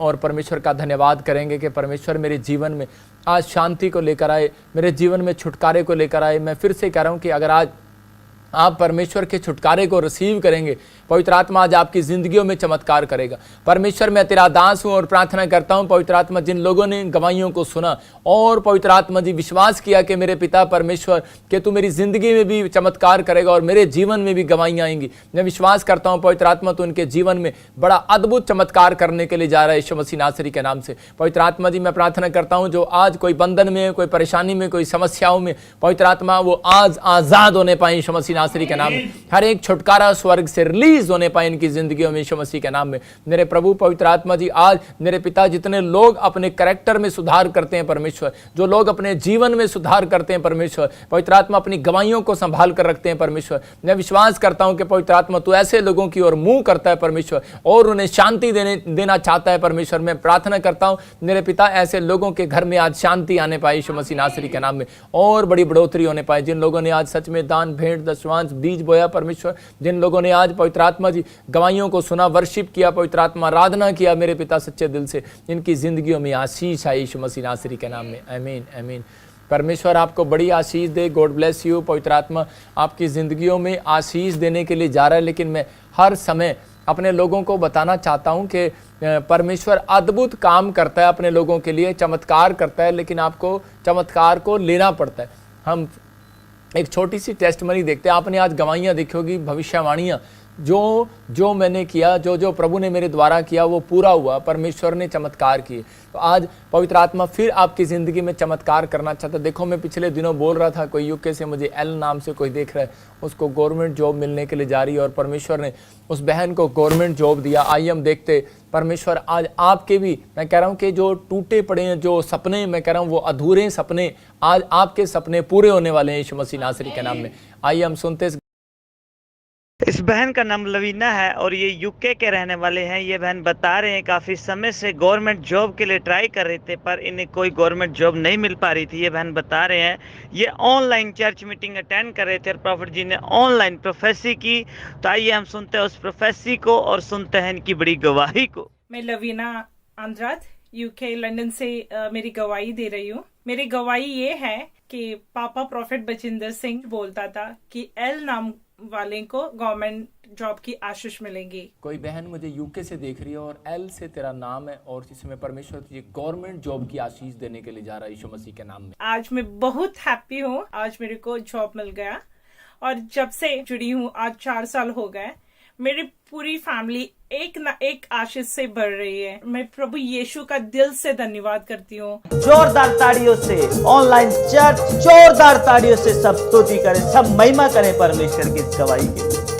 और परमेश्वर का धन्यवाद करेंगे कि परमेश्वर मेरे जीवन में आज शांति को लेकर आए, मेरे जीवन में छुटकारे को लेकर आए। मैं फिर से कह रहा हूँ कि अगर आज आप परमेश्वर के छुटकारे को रिसीव करेंगे, पवित्र आत्मा आज आपकी जिंदगियों में चमत्कार करेगा। परमेश्वर मैं तेरा दास हूं और प्रार्थना करता हूं पवित्र आत्मा, जिन लोगों ने गवाहियों को सुना और पवित्र आत्मा जी विश्वास किया कि मेरे पिता परमेश्वर कि तू मेरी जिंदगी में भी चमत्कार करेगा और मेरे जीवन में भी गवाहियां आएंगी, मैं विश्वास करता हूं पवित्र आत्मा तो उनके जीवन में बड़ा अद्भुत चमत्कार करने के लिए जा रहा है यीशु मसीह नासरी के नाम से। पवित्र आत्मा जी मैं प्रार्थना करता हूं जो आज कोई बंधन में, कोई परेशानी में, कोई समस्याओं में, पवित्र आत्मा वो आज आजाद होने पाए यीशु मसीह नासरी के नाम में। हर एक छुटकारा स्वर्ग से रिलीज होने पाए इनकी जिंदगियों में यीशु मसीह के नाम में। मेरे प्रभु पवित्र आत्मा जी आज मेरे पिता जितने लोग अपने कैरेक्टर में सुधार करते हैं परमेश्वर, जो लोग अपने जीवन में सुधार करते हैं परमेश्वर, पवित्र आत्मा अपनी गवाहियों को संभाल कर रखते हैं परमेश्वर, मैं विश्वास करता हूं कि पवित्र आत्मा तू ऐसे लोगों की ओर मुंह करता है परमेश्वर और उन्हें शांति देना चाहता है परमेश्वर। मैं प्रार्थना करता हूं मेरे पिता ऐसे लोगों के घर में आज शांति आने पाए यीशु मसीह नासरी के नाम में और बड़ी बढ़ोतरी होने पाए। जिन लोगों ने आज सच में दान भेंट दशवांश बीज बोया परमेश्वर, जिन लोगों ने आज पवित्र आत्मा जी गवाहियों को सुना, वर्शिप किया पवित्र आत्मा, आराधना किया मेरे पिता सच्चे दिल से, इनकी जिंदगियों में आशीष आई यीशु मसीह नासरी के नाम में। आमीन आमीन। परमेश्वर आपको बड़ी आशीष दे। God bless you. पवित्र आत्मा आपकी जिंदगियों में आशीष देने के लिए जा रहा है, लेकिन मैं हर समय अपने लोगों को बताना चाहता हूं कि परमेश्वर अद्भुत काम करता है अपने लोगों के लिए, चमत्कार करता है, लेकिन आपको चमत्कार को लेना पड़ता है। हम एक छोटी सी टेस्टमनी देखते हैं। आपने आज गवाहियाँ देखी होगी, भविष्यवाणियाँ, जो मैंने किया, जो प्रभु ने मेरे द्वारा किया वो पूरा हुआ, परमेश्वर ने चमत्कार किए। तो आज पवित्र आत्मा फिर आपकी ज़िंदगी में चमत्कार करना चाहता है। देखो मैं पिछले दिनों बोल रहा था, कोई यूके से मुझे एल नाम से कोई देख रहा है, उसको गवर्नमेंट जॉब मिलने के लिए जा रही है और परमेश्वर ने उस बहन को गवर्नमेंट जॉब दिया। आइए हम देखते परमेश्वर आज आपके भी, मैं कह रहा हूँ कि जो टूटे पड़े हैं, जो सपने, मैं कह रहा हूँ वो अधूरे सपने, आज आपके सपने पूरे होने वाले हैं यीशु मसीह नासरी के नाम में। आइए हम सुनते। इस बहन का नाम लवीना है और ये यूके के रहने वाले हैं। ये बहन बता रहे हैं काफ़ी समय से गवर्नमेंट जॉब के लिए ट्राई कर रहे थे पर इन्हें कोई गवर्नमेंट जॉब नहीं मिल पा रही थी। ये बहन बता रहे हैं ये ऑनलाइन चर्च मीटिंग अटेंड कर रहे थे और प्रॉफिट जी ने ऑनलाइन प्रोफेसी की। तो आइए हम सुनते हैं उस प्रोफेसी को और सुनते हैं इनकी बड़ी गवाही को। मैं लवीना आंद्रात यूके लंदन से मेरी गवाही दे रही हूँ। मेरी गवाही ये है कि पापा प्रॉफिट बचिंदर सिंह बोलता था कि एल नाम वाले को गवर्नमेंट जॉब की आशीष मिलेंगी। कोई बहन मुझे यूके से देख रही है और एल से तेरा नाम है और जिसमें परमेश्वर तुझे गवर्नमेंट जॉब की आशीष देने के लिए जा रहा है यीशु मसीह के नाम में। आज मैं बहुत हैप्पी हूँ, आज मेरे को जॉब मिल गया और जब से जुड़ी हूँ आज 4 साल हो गए। मेरी पूरी फैमिली एक न एक आशीष से बढ़ रही है। मैं प्रभु यीशु का दिल से धन्यवाद करती हूँ। जोरदार ताड़ियों से ऑनलाइन चर्च जोरदार ताड़ियों से सब स्तुति करें, सब महिमा करें परमेश्वर की इस गवाही के।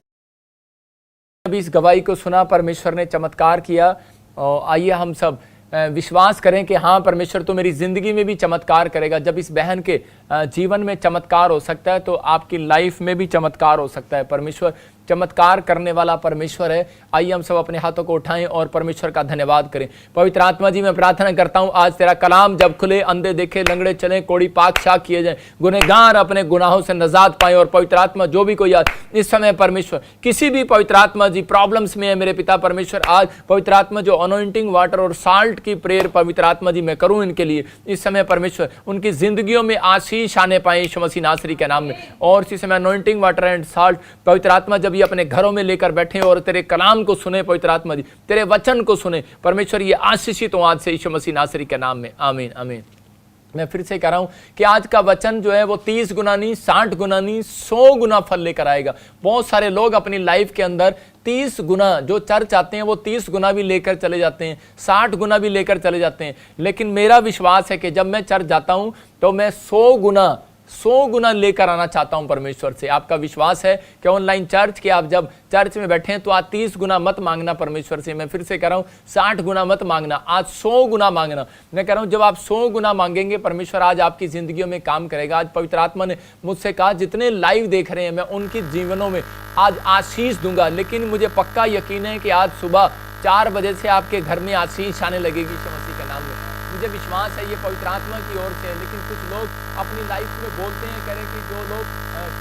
अभी इस गवाही को सुना, परमेश्वर ने चमत्कार किया और आइए हम सब विश्वास करें कि हाँ परमेश्वर तो मेरी ज़िंदगी में भी चमत्कार करेगा। जब इस बहन के जीवन में चमत्कार हो सकता है तो आपकी लाइफ में भी चमत्कार हो सकता है। परमेश्वर चमत्कार करने वाला परमेश्वर है। आइए हम सब अपने हाथों को उठाएं और परमेश्वर का धन्यवाद करें। पवित्र आत्मा जी मैं प्रार्थना करता हूं आज तेरा कलाम जब खुले, अंधे देखे, लंगड़े चले, कोड़ी पाक शाक किए जाए, गुनहगार अपने गुनाहों से नजात पाए। और पवित्र आत्मा जो भी कोई आज इस समय परमेश्वर किसी भी पवित्र आत्मा जी प्रॉब्लम्स में है मेरे पिता परमेश्वर, आज पवित्र आत्मा जो अनॉइंटिंग वाटर और साल्ट की प्रेयर पवित्र आत्मा जी मैं करूं इनके लिए इस समय परमेश्वर उनकी जिंदगियों में आशीष आने पाए यीशु मसीह नासरी के नाम में। और इस समय अनॉइंटिंग वाटर एंड साल्ट पवित्र आत्मा जब ये अपने घरों में लेकर बैठे और तेरे कलाम को सुने पवित्र आत्मा जी, तेरे वचन को सुने परमेश्वर, ये आशीषित हो आज से यीशु मसीह नासरी के नाम में। आमीन आमीन। मैं फिर से कह रहा हूं कि आज का वचन जो है वो 30 गुना नहीं, 60 गुना नहीं, 100 गुना फल लेकर आएगा। बहुत सारे लोग अपनी लाइफ के अंदर 30 गुना जो चर्च आते हैं वो 30 गुना भी लेकर चले जाते हैं, 60 गुना भी लेकर चले जाते हैं। लेकिन मेरा विश्वास है कि जब मैं चर्च जाता हूं तो मैं 100 गुना लेकर आना चाहता हूं परमेश्वर से। आपका विश्वास है कि ऑनलाइन चर्च के आप जब चर्च में बैठे हैं तो आज 30 गुना मत मांगना परमेश्वर से। मैं फिर से कह रहा हूं 60 गुना मत मांगना, आज 100 गुना मांगना। मैं कह रहा हूं जब आप 100 गुना मांगेंगे परमेश्वर आज आपकी जिंदगियों में काम करेगा। आज पवित्र आत्मा ने मुझसे कहा जितने लाइव देख रहे हैं मैं उनकी जीवनों में आज आशीष दूंगा। लेकिन मुझे पक्का यकीन है कि आज सुबह 4 बजे से आपके घर में आशीष आने लगेगी यीशु मसीह के नाम में। मुझे विश्वास है ये पवित्र आत्मा की ओर से है। लेकिन कुछ लोग अपनी लाइफ में बोलते हैं, कह रहे हैं कि जो लोग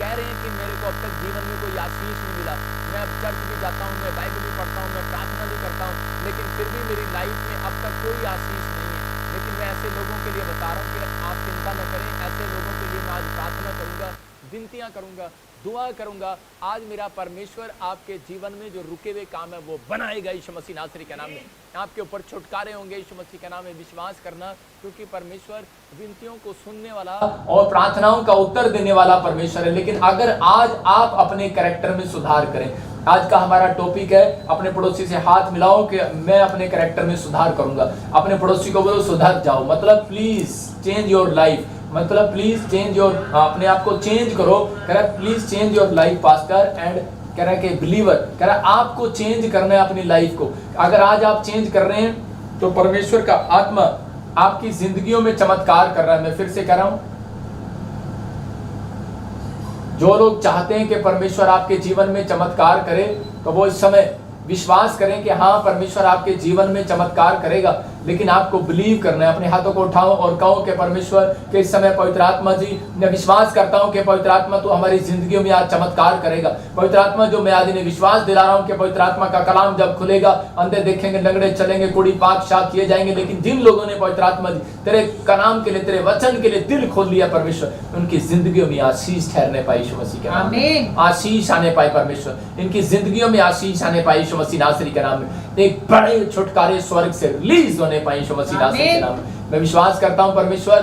कह रहे हैं कि मेरे को अब तक जीवन में कोई आशीष नहीं मिला, मैं अब चर्च भी जाता हूँ, मैं बाइबल भी पढ़ता हूँ, मैं प्रार्थना भी करता हूँ, लेकिन फिर भी मेरी लाइफ में अब तक कोई आशीष नहीं है। लेकिन मैं ऐसे लोगों के लिए बता रहा हूँ कि आप चिंता न करें। ऐसे लोगों के लिए मैं आज प्रार्थना करूंगा, विनतियां करूंगा, दुआ करूंगा। आज मेरा परमेश्वर आपके जीवन में जो रुके हुए काम है वो बनाएगा यीशु मसीह नासरी के नाम में। आपके ऊपर छुटकारे होंगे यीशु मसीह के नाम में। विश्वास करना, क्योंकि परमेश्वर विनतियों को सुनने वाला और प्रार्थनाओं का उत्तर देने वाला परमेश्वर है। लेकिन अगर आज आप अपने कैरेक्टर में सुधार करें, आज का हमारा टॉपिक है अपने पड़ोसी से हाथ मिलाओ कि मैं अपने कैरेक्टर में सुधार करूंगा। अपने पड़ोसी को बोलो सुधर जाओ, मतलब प्लीज चेंज योर लाइफ, मतलब प्लीज चेंज योर, अपने आप को चेंज करो। कह रहा please change your life pastor and कह रहा है कि बिलीवर, कह रहा आपको चेंज करना है अपनी लाइफ को। अगर आज आप चेंज कर रहे हैं तो परमेश्वर का आत्मा आपकी जिंदगियों में चमत्कार कर रहा है। मैं फिर से कह रहा हूं, जो लोग चाहते हैं कि परमेश्वर आपके जीवन में चमत्कार करे तो वो इस समय विश्वास करें कि हाँ परमेश्वर आपके जीवन में चमत्कार करेगा। लेकिन आपको बिलीव करना है। अपने हाथों को उठाओ और कहो कि परमेश्वर के इस समय पवित्र आत्मा जी, मैं विश्वास करता हूं कि पवित्र आत्मा तो हमारी जिंदगियों में आज चमत्कार करेगा। पवित्र आत्मा जो मैं आज इन्हें विश्वास दिला रहा हूं कि पवित्र आत्मा का कलाम जब खुलेगा, अंधे देखेंगे, लंगड़े चलेंगे, कुड़ी पाक शाक किए जाएंगे। लेकिन जिन लोगों ने पवित्र आत्मा जी तेरे कलाम के लिए, तेरे वचन के लिए दिल खोल लिया परमेश्वर, उनकी जिंदगियों में आशीष ठहरने पाई यीशु मसीह के नाम में। आशीष आने पाए परमेश्वर, इनकी जिंदगियों में आशीष आने पाई यीशु मसीह नासरी के नाम में। एक बड़े छुटकारे स्वर्ग से रिलीज होने पाए यीशु मसीह नासरी के नाम में। मैं विश्वास करता हूं परमेश्वर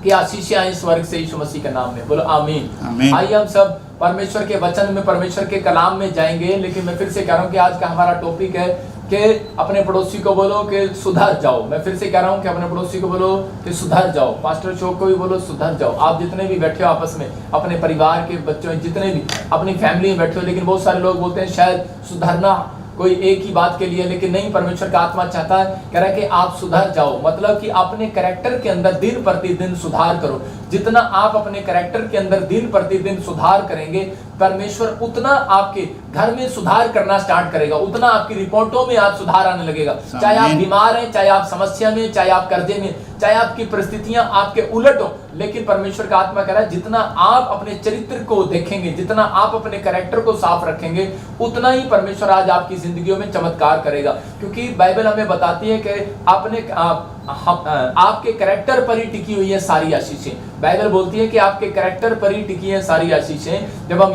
की आशीषें आई स्वर्ग से यीशु मसीह के नाम में। बोलो आमीन। आइए हम सब परमेश्वर के वचन में, परमेश्वर के कलाम में जाएंगे। लेकिन मैं फिर से कह रहा हूं कि आज का हमारा टॉपिक है कि अपने पड़ोसी को बोलो कि सुधर जाओ। मैं फिर से कह रहा हूं कि अपने पड़ोसी को बोलो कि सुधर जाओ। पास्टर चौक को भी बोलो सुधर जाओ। आप जितने भी बैठे हो आपस में, अपने परिवार के बच्चों, जितने भी अपनी फैमिली में बैठे हो, लेकिन बहुत सारे लोग बोलते हैं शायद सुधरना कोई एक ही बात के लिए, लेकिन नहीं, परमेश्वर का आत्मा चाहता है, कह रहा है कि आप सुधर जाओ, मतलब कि अपने कैरेक्टर के अंदर दिन प्रतिदिन सुधार करो। जितना आप अपने कैरेक्टर के अंदर दिन प्रतिदिन सुधार करेंगे, परमेश्वर उतना आपके घर में सुधार करना स्टार्ट करेगा, उतना आपकी रिपोर्टों में आज सुधार आने लगेगा। चाहे आप बीमार हैं, चाहे आप समस्या में, चाहे आप कर्जे में, चाहे आपकी परिस्थितियां आपके उलट हो, लेकिन परमेश्वर का आत्मा कह रहा है जितना आप अपने चरित्र को देखेंगे, जितना आप अपने कैरेक्टर को साफ रखेंगे, उतना ही परमेश्वर आज आपकी जिंदगियों में चमत्कार करेगा। क्योंकि बाइबल हमें बताती है कि अपने आपके कैरेक्टर पर ही टिकी हुई है सारी आशीषें। बाइबल बोलती है कि आपके कैरेक्टर पर ही टिकी है सारी आशीषें। जब हम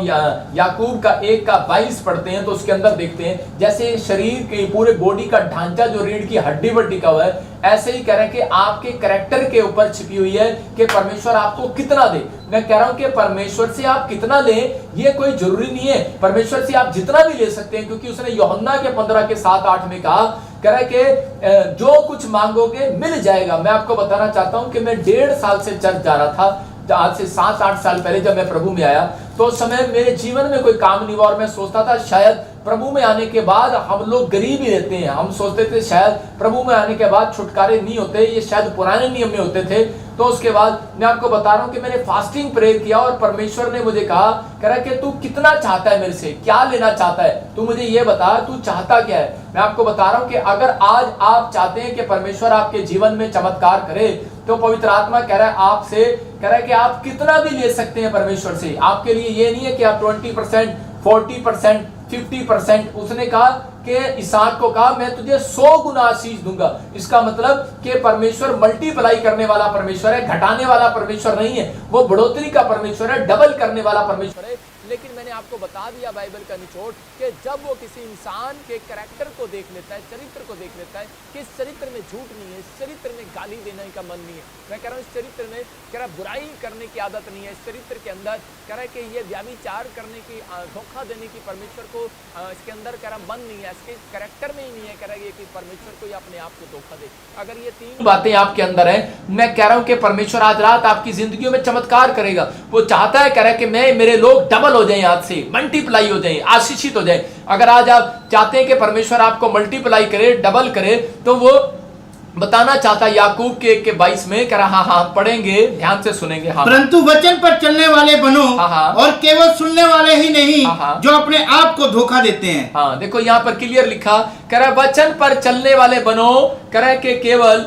याकूब का 1:22 पढ़ते हैं तो उसके अंदर देखते हैं जैसे शरीर के पूरे बॉडी का ढांचा जो रीढ़ की हड्डी पर टिका हुआ है, ऐसे ही कह रहे हैं कि आपके कैरेक्टर के ऊपर छिपी हुई है कि परमेश्वर आपको कितना दे। मैं कह रहा हूं कि परमेश्वर से आप कितना लें ये कोई जरूरी नहीं है, परमेश्वर से आप जितना भी ले सकते हैं, क्योंकि उसने यूहन्ना के 15:7-8 में कहा, कह रहा है कि जो कुछ मांगोगे मिल जाएगा। मैं आपको बताना चाहता हूं कि मैं 1.5 साल से चर्च जा रहा था, आज से 7-8 साल पहले जब मैं प्रभु में आया तो उस समय मेरे जीवन में कोई काम नहीं हुआ और मैं सोचता था शायद प्रभु में आने के बाद हम लोग गरीब ही रहते हैं। हम सोचते थे शायद प्रभु में आने के बाद छुटकारे नहीं होते, ये शायद पुराने नियम में होते थे। तो उसके बाद मैं आपको बता रहा हूं कि मैंने फास्टिंग प्रेयर किया और परमेश्वर ने मुझे कहा, कह रहा है कि तू कितना चाहता है मेरे से, क्या लेना चाहता है, तू मुझे ये बता, तू चाहता क्या है। मैं आपको बता रहा हूं कि अगर आज आप चाहते हैं कि परमेश्वर आपके जीवन में चमत्कार करे, तो पवित्र आत्मा कह रहा है आपसे, कह रहा है कि आप कितना भी ले सकते हैं परमेश्वर से। आपके लिए ये नहीं है कि आप 20%, 40%, 50%। उसने कहा कि इसहाक को कहा मैं तुझे 100 गुना आशीष दूंगा। इसका मतलब कि परमेश्वर मल्टीप्लाई करने वाला परमेश्वर है, घटाने वाला परमेश्वर नहीं है, वो बढ़ोतरी का परमेश्वर है, डबल करने वाला परमेश्वर है। लेकिन मैंने आपको बता दिया बाइबल का निचोड़ कि जब वो किसी इंसान के कैरेक्टर को देख लेता है, चरित्र को देख लेता है कि इस चरित्र में झूठ नहीं है, इस चरित्र में गाली देने का मन नहीं है, मैं कह रहा हूँ इस चरित्र में कह रहा बुराई करने की आदत नहीं है, इस चरित्र के अंदर कह रहा है कि ये व्याभिचार करने की, धोखा देने की परमेश्वर को इसके अंदर कह रहा मन नहीं है, इसके कैरेक्टर में ही नहीं है, कह रहा है कि परमेश्वर को अपने आप को धोखा दे। अगर ये 3 बातें आपके अंदर है, मैं कह रहा हूँ कि परमेश्वर आज रात आपकी जिंदगियों में चमत्कार करेगा। वो चाहता है, कह रहा है कि मैं, मेरे लोग डबल हो जाएं, आज से मल्टीप्लाई हो जाएं, आशीषित हो जाएं। अगर आज आप चाहते हैं कि परमेश्वर आपको मल्टीप्लाई करे, डबल करे, तो वो बताना चाहता है याकूब के 1:22 में, कह रहा हाँ पढ़ेंगे, ध्यान से सुनेंगे। हाँ, परंतु वचन पर चलने वाले बनो, और केवल सुनने वाले ही नहीं जो अपने आप को धोखा देते हैं। हाँ देखो यहाँ पर क्लियर लिखा, कह रहा वचन पर चलने वाले बनो, कह रहा कि केवल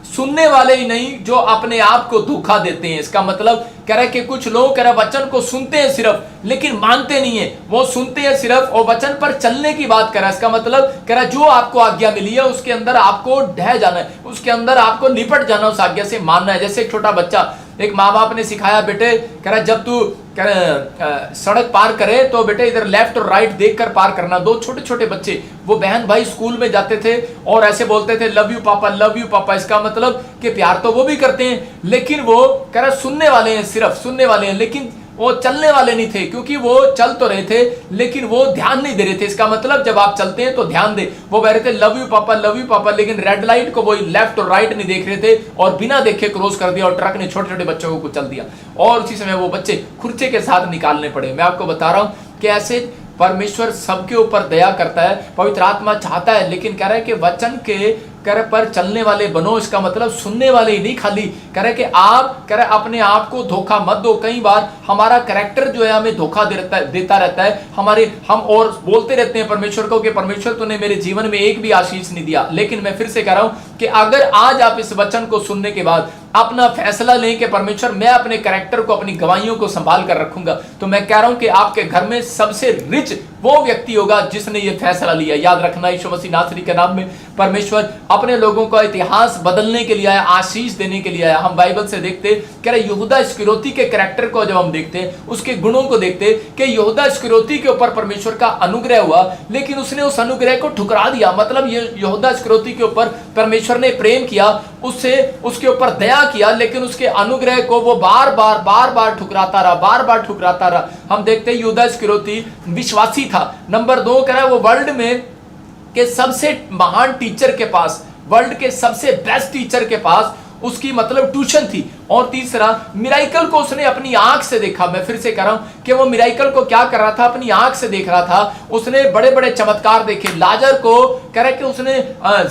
सुनने वाले ही नहीं जो अपने आप को धोखा देते हैं। इसका मतलब कह रहा है कि कुछ लोग कह रहा वचन को सुनते हैं सिर्फ लेकिन मानते नहीं है। वो सुनते हैं सिर्फ और वचन पर चलने की बात कर रहा है। इसका मतलब कह रहा है जो आपको आज्ञा मिली है उसके अंदर आपको ढह जाना है, उसके अंदर आपको निपट जाना, उस आज्ञा से मानना है। जैसे एक छोटा बच्चा, एक माँ बाप ने सिखाया, बेटे कह रहा जब तू सड़क पार करे तो बेटे इधर लेफ्ट और राइट देखकर पार करना। दो छोटे छोटे बच्चे, वो बहन भाई स्कूल में जाते थे और ऐसे बोलते थे लव यू पापा, लव यू पापा। इसका मतलब कि प्यार तो वो भी करते हैं लेकिन वो कह रहा सुनने वाले हैं, सिर्फ सुनने वाले हैं, लेकिन वो चलने वाले नहीं थे, क्योंकि वो चल तो रहे थे लेकिन वो ध्यान नहीं दे रहे थे। इसका मतलब जब आप चलते हैं तो ध्यान दे। वो कह रहे थे लव यू पापा, लेकिन रेड लाइट को वो लेफ्ट और राइट नहीं देख रहे थे और बिना देखे क्रॉस कर दिया और ट्रक ने छोटे छोटे बच्चों को कुचल दिया और उसी समय वो बच्चे खुर्चे के साथ निकालने पड़े। मैं आपको बता रहा हूं कि ऐसे परमेश्वर सबके ऊपर दया करता है, पवित्र आत्मा चाहता है, लेकिन कह रहा है कि वचन के कर पर चलने वाले बनो। इसका मतलब सुनने वाले ही नहीं, खाली कह रहे कि आप कह रहे अपने आप को धोखा मत दो। कई बार हमारा कैरेक्टर जो है हमें धोखा देता रहता है। हम और बोलते रहते हैं परमेश्वर को कि परमेश्वर तूने मेरे जीवन में एक भी आशीष नहीं दिया। लेकिन मैं फिर से कह रहा हूं कि अगर आज आप इस वचन को सुनने के बाद अपना फैसला लें कि परमेश्वर मैं अपने कैरेक्टर को, अपनी गवाहियों को संभाल कर रखूंगा, तो मैं कह रहा हूं कि आपके घर में सबसे रिच वो व्यक्ति होगा जिसने ये फैसला लिया। याद रखना, यीशु मसीह नासरी के नाम में परमेश्वर अपने लोगों का इतिहास बदलने के लिए आया, आशीष देने के लिए आया। हम बाइबल से देखते कह रहे यहूदा इस्करियोती के कैरेक्टर को जब हम देखते हैं, उसके गुणों को देखते कि यहूदा इस्करियोती के ऊपर परमेश्वर का अनुग्रह हुआ लेकिन उसने उस अनुग्रह को ठुकरा दिया। मतलब ये यहूदा इस्करियोती के ऊपर परमेश्वर ने प्रेम किया, उससे उसके ऊपर दया किया, लेकिन उसके अनुग्रह को वो बार बार ठुकराता रहा। हम देखते हैं यहूदा इस्करियोती विश्वासी था। नंबर 2 कह रहा है वो वर्ल्ड में के सबसे महान टीचर के पास, वर्ल्ड के सबसे बेस्ट टीचर के पास उसकी मतलब ट्यूशन थी। और तीसरा, मिराइकल को उसने अपनी आंख से देखा। मैं फिर से कह रहा हूं कि वो मिराइकल को क्या कर रहा था, अपनी आंख से देख रहा था। उसने बड़े बड़े चमत्कार देखे। लाजर को कह रहा है कि उसने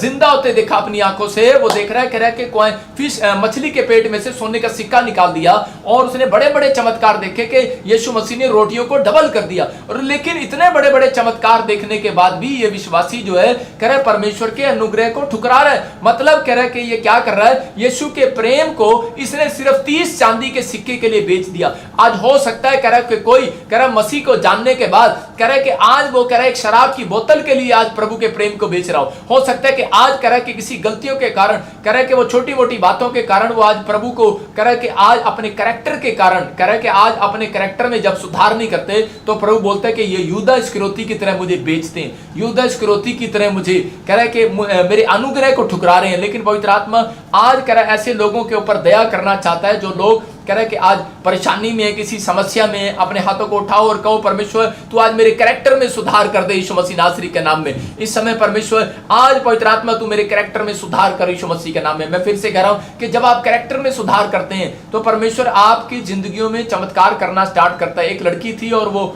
जिंदा होते देखा अपनी आंखों से। वो देख रहा है, कह रहा है कि कोई फिश, मछली के पेट में से सोने का सिक्का निकाल दिया। और उसने बड़े बड़े चमत्कार देखे कि यीशु मसीह ने रोटियों को डबल कर दिया। और लेकिन इतने बड़े बड़े चमत्कार देखने के बाद भी ये विश्वासी जो है कह रहा है परमेश्वर के अनुग्रह को ठुकरा रहा है। मतलब कह रहा है कि ये क्या कर रहा है, यीशु के प्रेम को इसने सिर्फ 30 चांदी के सिक्के के लिए बेच दिया। आज हो सकता है कह रहा है कि कोई कह रहा है मसीह को जानने के बाद कह रहा है कि आज वो कह रहा है एक शराब की बोतल के लिए आज प्रभु के प्रेम को बेच रहा हो सकता है कि आज कह रहा है कि किसी गलतियों के कारण, कह रहा है कि वो छोटी मोटी बातों के कारण वो आज प्रभु को कह रहा है कि आज अपने कैरेक्टर के कारण, कह रहा है कि आज अपने कैरेक्टर में जब सुधार नहीं करते तो प्रभु बोलता है कि ये यहूदा इस्करियोती की तरह मुझे बेचते हैं, यहूदा इस्करियोती की तरह मुझे कह रहा है कि मेरे अनुग्रह को ठुकरा रहे हैं। लेकिन पवित्र आत्मा आज कह रहा है ऐसे लोगों के ऊपर दया करना चाहता है जो लोग कह रहा है कि आज परेशानी में, किसी समस्या में अपने हाथों को उठाओ और कहो परमेश्वर तू आज मेरे कैरेक्टर में सुधार कर दे यीशु मसीह नासरी के नाम में। इस समय परमेश्वर आज पवित्र आत्मा तू मेरे कैरेक्टर में सुधार कर यीशु मसीह के नाम में। मैं फिर से कह रहा हूं कि जब आप कैरेक्टर में सुधार करते हैं तो परमेश्वर आपकी जिंदगियों में चमत्कार करना स्टार्ट करता है। एक लड़की थी और वो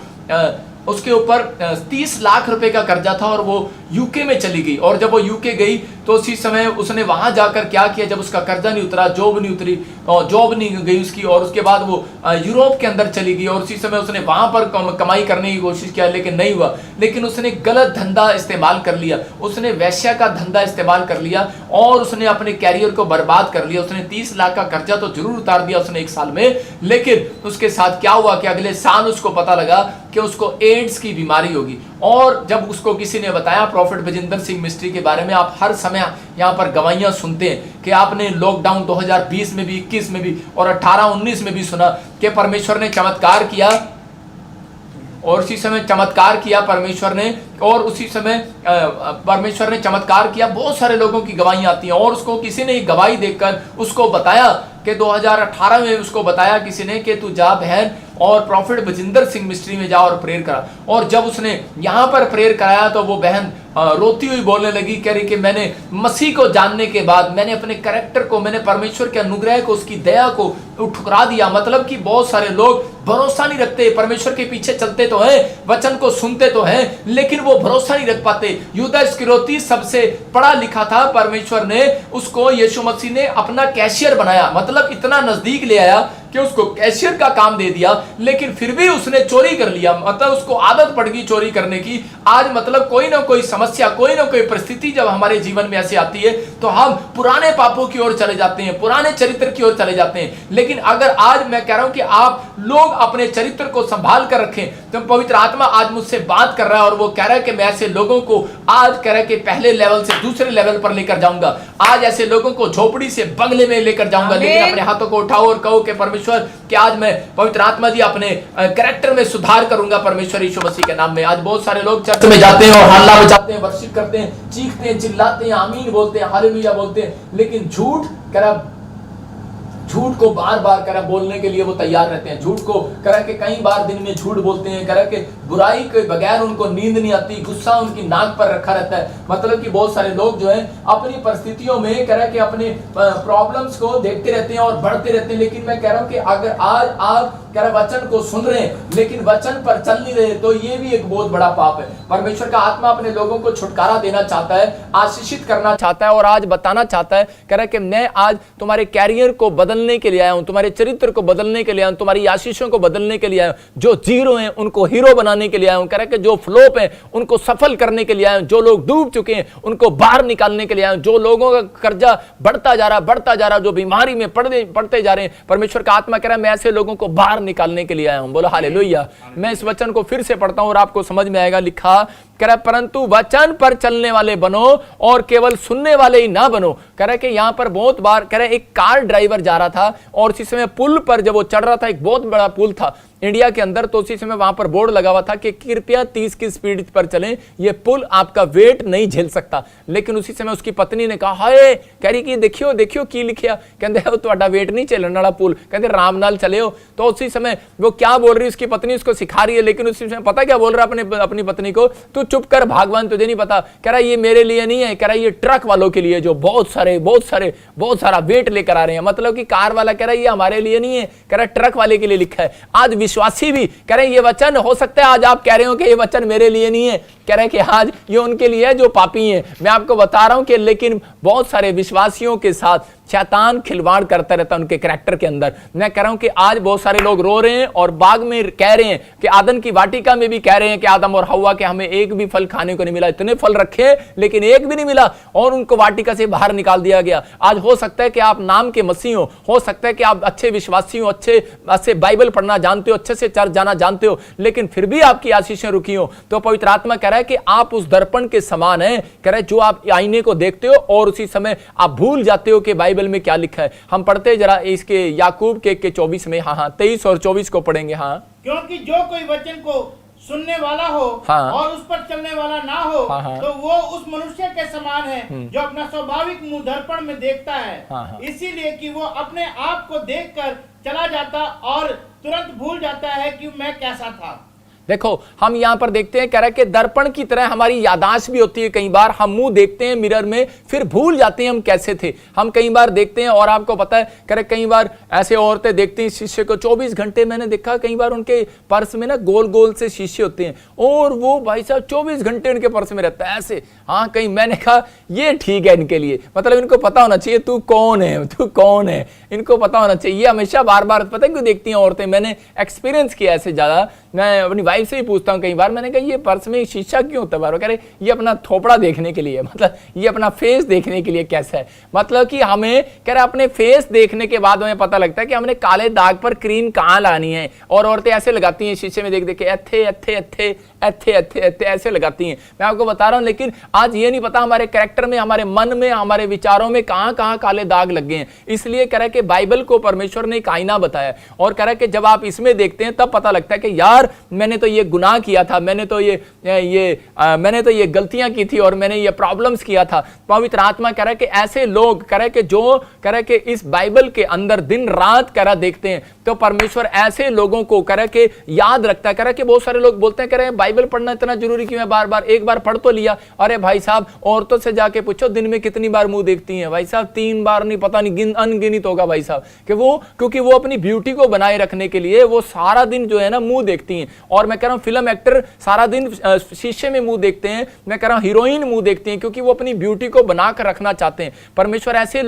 उसके ऊपर 30 लाख रुपए का कर्जा था और वो यूके में चली गई। और जब वो यूके गई तो उसी समय उसने वहां जाकर क्या किया, जब उसका कर्जा नहीं उतरा, जॉब नहीं उतरी, जॉब नहीं गई उसकी, और उसके बाद वो यूरोप के अंदर चली गई और उसी समय उसने वहां पर कमाई करने की कोशिश किया लेकिन नहीं हुआ। लेकिन उसने गलत धंधा इस्तेमाल कर लिया, उसने वैश्या का धंधा इस्तेमाल कर लिया और उसने अपने कैरियर को बर्बाद कर लिया। उसने 30 लाख का कर्जा तो जरूर उतार दिया उसने 1 साल में, लेकिन उसके साथ क्या हुआ कि अगले साल उसको पता लगा कि उसको एड्स की बीमारी होगी। और जब उसको किसी ने बताया, प्रॉफिट बजिंदर सिंह मिस्ट्री के बारे में आप हर समय यहाँ पर गवाहियां सुनते हैं कि आपने लॉकडाउन 2020 में भी, 21 में भी और 18-19 में भी सुना कि परमेश्वर ने चमत्कार किया और उसी समय चमत्कार किया परमेश्वर ने, और उसी समय परमेश्वर ने चमत्कार किया। बहुत सारे लोगों की गवाहियां आती हैं और उसको किसी ने गवाही देकर उसको बताया कि 2018 में उसको बताया किसी ने कि तू जा बहन और प्रॉफिट बजिंदर सिंह मिस्ट्री में जा और प्रेयर करा। और जब उसने यहाँ पर प्रेयर कराया तो वो बहन रोती हुई बोलने लगी, कह रही कि मैंने मसीह को जानने के बाद मैंने अपने कैरेक्टर को, मैंने परमेश्वर के अनुग्रह को, उसकी दया को ठुकरा दिया। मतलब कि बहुत सारे लोग भरोसा नहीं रखते, परमेश्वर के पीछे चलते तो हैं, वचन को सुनते तो हैं, लेकिन वो भरोसा नहीं रख पाते। यूदा इस्करियोती सबसे पढ़ा लिखा था, परमेश्वर ने उसको, यीशु मसीह ने अपना कैशियर बनाया, मतलब इतना नजदीक ले आया कि उसको कैशियर का काम दे दिया, लेकिन फिर भी उसने चोरी कर लिया, मतलब उसको आदत पड़ गई चोरी करने की। आज मतलब कोई ना कोई समस्या, कोई ना कोई परिस्थिति जब हमारे जीवन में ऐसे आती है तो हम पुराने पापों की ओर चले जाते हैं, पुराने चरित्र की ओर चले जाते हैं। लेकिन अगर आज मैं कह रहा हूं कि आप लोग अपने चरित्र को संभाल कर रखें, तो पवित्र आत्मा आज मुझसे बात कर रहा है और वो कह रहा है कि मैं ऐसे लोगों को आज कह रहा है कि पहले लेवल से दूसरे लेवल पर लेकर जाऊंगा। आज ऐसे लोगों को झोपड़ी से बंगले में लेकर जाऊंगा। लेकिन अपने हाथों को उठाओ और कहो कि परमेश्वर कि आज मैं पवित्र आत्मा जी अपने कैरेक्टर में सुधार करूंगा परमेश्वर यीशु मसीह के नाम में। आज बहुत सारे लोग चर्च में जाते हैं और हल्ला बजाते हैं, वर्शिप करते हैं, चीखते हैं, चिल्लाते हैं, आमीन बोलते हैं, हालेलुया बोलते हैं, लेकिन झूठ को बार बार बोलने के लिए वो तैयार रहते हैं। झूठ को के कई बार दिन में झूठ बोलते हैं, के बुराई के बगैर उनको नींद नहीं आती, गुस्सा उनकी नाक पर रखा रहता है। मतलब कि बहुत सारे लोग जो हैं अपनी परिस्थितियों में के अपने प्रॉब्लम्स को देखते रहते हैं और बढ़ते रहते हैं। लेकिन मैं कह रहा हूं कि अगर आज आप वचन को सुन रहे हैं लेकिन वचन पर चल नहीं रहे, तो ये भी एक बहुत बड़ा पाप है। परमेश्वर का आत्मा अपने लोगों को छुटकारा देना चाहता है, आशीषित करना चाहता है और आज बताना चाहता है, कह रहा है कि मैं आज तुम्हारे कैरियर को बदलने के लिए आया हूं, तुम्हारे चरित्र को बदलने के लिए आया हूं, तुम्हारी आशीषों को बदलने के लिए आया हूं। जो जीरो हैं उनको हीरो बनाने के लिए आया हूं। कह रहा है कि जो फ्लॉप हैं उनको सफल करने के लिए आया हूं। जो लोग डूब चुके हैं उनको बाहर निकालने के लिए आया हूं। जो लोगों का कर्जा बढ़ता जा रहा, जो बीमारी में पड़ते जा रहे हैं, परमेश्वर का आत्मा कह रहा है मैं ऐसे लोगों को बाहर निकालने के लिए आया हूं। बोलो हालेलुया। मैं इस वचन को फिर से पढ़ता हूं और आपको समझ में आएगा। लिखा कह रहा परंतु वचन पर चलने वाले बनो और केवल सुनने वाले ही ना बनो। कह रहा है कि यहां पर बहुत बार कह रहा है एक कार ड्राइवर जा रहा था और उसी समय पुल पर जब वो चढ़ रहा था, एक बहुत बड़ा पुल था इंडिया के अंदर, तो उसी समय वहां पर बोर्ड लगा हुआ था कि कृपया 30 की स्पीड पर चलें, ये पुल आपका वेट नहीं झेल सकता। लेकिन उसी समय उसकी पत्नी ने कहा हाय, कह रही कि देखियो की लिखिया, कहते ਤੁਹਾਡਾ वेट नहीं चलने वाला पुल, कहते राम नाल चले हो। तो उसी समय वो क्या बोल रही, उसकी पत्नी उसको सिखा रही है, लेकिन उसी समय पता क्या बोल रहा अपनी पत्नी को, तू चुप कर भगवान तुझे नहीं पता। कह रहा ये मेरे लिए नहीं है, कह रहा ये ट्रक वालों के लिए जो बहुत सारा वेट लेकर आ रहे हैं। मतलब कि कार वाला कह रहा है ये हमारे लिए नहीं है, कह रहा ट्रक वाले के लिए लिखा है। आज विश्वासी भी कह रहे हैं ये वचन हो सकता है आज आप कह रहे हो कि ये वचन मेरे लिए नहीं है, कह रहे हैं कि आज ये उनके लिए है जो पापी हैं। मैं आपको बता रहा हूं कि लेकिन बहुत सारे विश्वासियों के साथ शैतान खिलवाड़ करता रहता है उनके कैरेक्टर के अंदर। मैं कह रहा हूं कि आज बहुत सारे लोग रो रहे हैं और बाग में कह रहे हैं कि आदम की वाटिका में भी कह रहे हैं कि आदम और हव्वा के हमें एक भी फल खाने को नहीं मिला, इतने फल रखे लेकिन एक भी नहीं मिला और उनको वाटिका से बाहर निकाल दिया गया। आज हो सकता है कि आप नाम के मसीह हो सकता है कि आप अच्छे विश्वासी हो, अच्छे बाइबल पढ़ना जानते हो, अच्छे से चर्च जाना जानते हो, लेकिन फिर भी आपकी आशीषें रुकी हो। तो पवित्र आत्मा कह रहा है कि आप उस दर्पण के समान हैं, कह रहा है जो आप आईने को देखते हो और उसी समय आप भूल जाते हो कि बाइबल में क्या लिखा है। हम पढ़ते जरा इसके याकूब के 24 में, हाँ 23 और 24 को पढ़ेंगे। हाँ क्योंकि जो कोई वचन को सुनने वाला हो और उस पर चलने वाला ना हो तो वो उस मनुष्य के समान है जो अपना स्वाभाविक मुंह दर्पण में देखता है, इसीलिए कि वो अपने आप को देखकर चला जाता और तुरंत भूल जाता है कि मैं कैसा था। देखो हम यहां पर देखते हैं, कह रहा है कि दर्पण की तरह हमारी याददाश्त भी होती है। कई बार हम मुंह देखते हैं मिरर में, फिर भूल जाते हैं हम कैसे थे। हम कई बार देखते हैं और आपको पता है, कह रहे कई बार ऐसे औरतें देखती हैं शीशे को 24 घंटे। मैंने देखा कई बार उनके पर्स में ना गोल गोल से शीशे होते हैं और वो भाई साहब 24 घंटे उनके पर्स में रहता है ऐसे। हाँ कहीं मैंने कहा ये ठीक है इनके लिए, मतलब इनको पता होना चाहिए तू कौन है, इनको पता होना चाहिए। हमेशा बार बार पता क्यों देखती हैं औरतें, मैंने एक्सपीरियंस किया ऐसे ज्यादा। मैं अपनी वाइफ से ही पूछता हूँ कई बार, मैंने कहा ये पर्स में शीशा क्यों होता है बार? कह रहे ये अपना थोपड़ा देखने के लिए, मतलब ये अपना फेस देखने के लिए कैसा है। मतलब कि हमें कह रहे अपने फेस देखने के बाद हमें पता लगता है कि हमने काले दाग पर क्रीम कहाँ लानी है। और औरतें ऐसे लगाती हैं शीशे में देख देख के ऐसे लगाती हैं। मैं आपको बता रहा हूँ, लेकिन आज ये नहीं पता हमारे कैरेक्टर में, हमारे मन में, हमारे विचारों में कहाँ कहाँ काले दाग लग गए हैं। इसलिए कह रहा है कि बाइबल को परमेश्वर ने एक आईना बताया और कह रहा है कि जब आप इसमें देखते हैं तब पता लगता है कि यार मैंने तो ये गुनाह किया था, मैंने तो ये गलतियां की थी और मैंने ये प्रॉब्लम्स किया था। पवित्र आत्मा कह रहा है कि ऐसे लोग कह रहे कि जो कह रहे कि इस बाइबल के अंदर दिन रात कह रहा देखते हैं, तो परमेश्वर ऐसे लोगों को कह रहा कि याद रखता है। कह रहा कि बहुत सारे लोग बोलते हैं कह रहे बाइबल पढ़ना इतना जरूरी क्यों है, बार बार, एक बार पढ़ तो लिया। अरे भाई साहब, औरतों से जाके पूछो दिन में कितनी बार मुंह देखती हैं भाई साहब, 3 बार नहीं, पता नहीं, अनगिनित होगा भाई साहब, कि वो क्योंकि वो अपनी ब्यूटी को बनाए रखने के लिए वो सारा दिन जो है ना मुंह देखती हैं। और मैं कह रहा हूं फिल्म एक्टर सारा दिन शीशे में मुंह देखते हैं, मैं कह रहा हूं हीरोइन मुंह देखती हैं, क्योंकि वो अपनी ब्यूटी को बनाकर रखना चाहते हैं। परमेश्वर ऐसे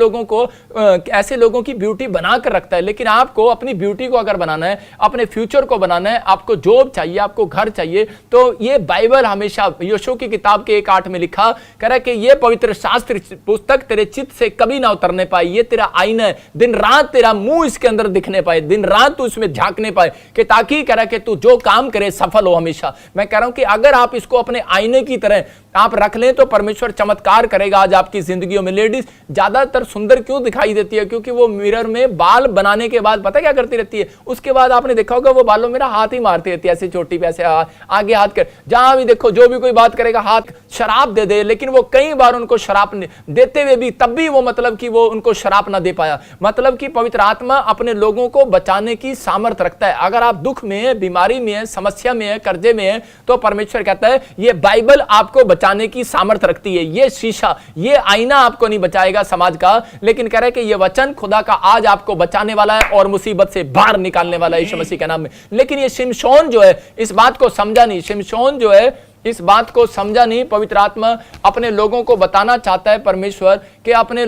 लोगों की ब्यूटी बनाकर रखता है। लेकिन आपको अपनी ब्यूटी को अगर बनाना है, अपने फ्यूचर को बनाना है, आपको जॉब चाहिए, आपको घर चाहिए, तो ये बाइबल हमेशा यहोशू की किताब के 1:8 में लिखा कह रहा है कि ये पवित्र शास्त्र पुस्तक तेरे चित्त से कभी ना उतरने पाए, ये तेरा आईना है, दिन रात तेरा मुंह इसके अंदर दिखने पाए, दिन रात तू इसमें झांकने पाए, कि ताकि कह रहा है कि तू जो काम करे सफल हो हमेशा। मैं कह रहा हूं कि अगर आप इसको अपने आईने की तरह आप रख लें तो परमेश्वर चमत्कार करेगा आज आपकी जिंदगियों में। लेडीज ज्यादातर सुंदर क्यों दिखाई देती है? क्योंकि वो मिरर में बाल बनाने के बाद पता क्या करती रहती है, उसके बाद आपने देखा होगा वो बालों में हाथ ही मारती रहती है, ऐसे चोटी पे, ऐसे आगे हाथ कर, जहां भी देखो जो भी कोई बात करेगा हाथ, शराब दे दे, लेकिन वो कई बार उनको शराब देते हुए भी तब भी वो मतलब कि वो उनको शराब ना दे पाया। मतलब कि पवित्र आत्मा अपने लोगों को बचाने की सामर्थ्य रखता है। अगर आप दुख में है, बीमारी में है, समस्या में है, कर्जे में है, तो परमेश्वर कहता है ये बाइबल आपको बचाने की सामर्थ्य रखती है। ये शीशा, ये आईना आपको नहीं बचाएगा समाज का, लेकिन कह रहा है कि ये वचन खुदा का आज आपको बचाने वाला है और मुसीबत से बाहर निकालने वाला है यीशु मसीह के नाम में। लेकिन ये शिमशोन जो है इस बात को समझा नहीं, शिमशोन जो है इस बात को समझा नहीं। पवित्र आत्मा अपने लोगों को बताना चाहता है परमेश्वर कि अपने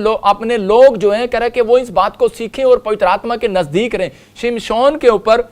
लोग जो हैं कह रहा है कि वो इस बात को सीखें और पवित्र आत्मा के नजदीक रहें। शिमशोन के ऊपर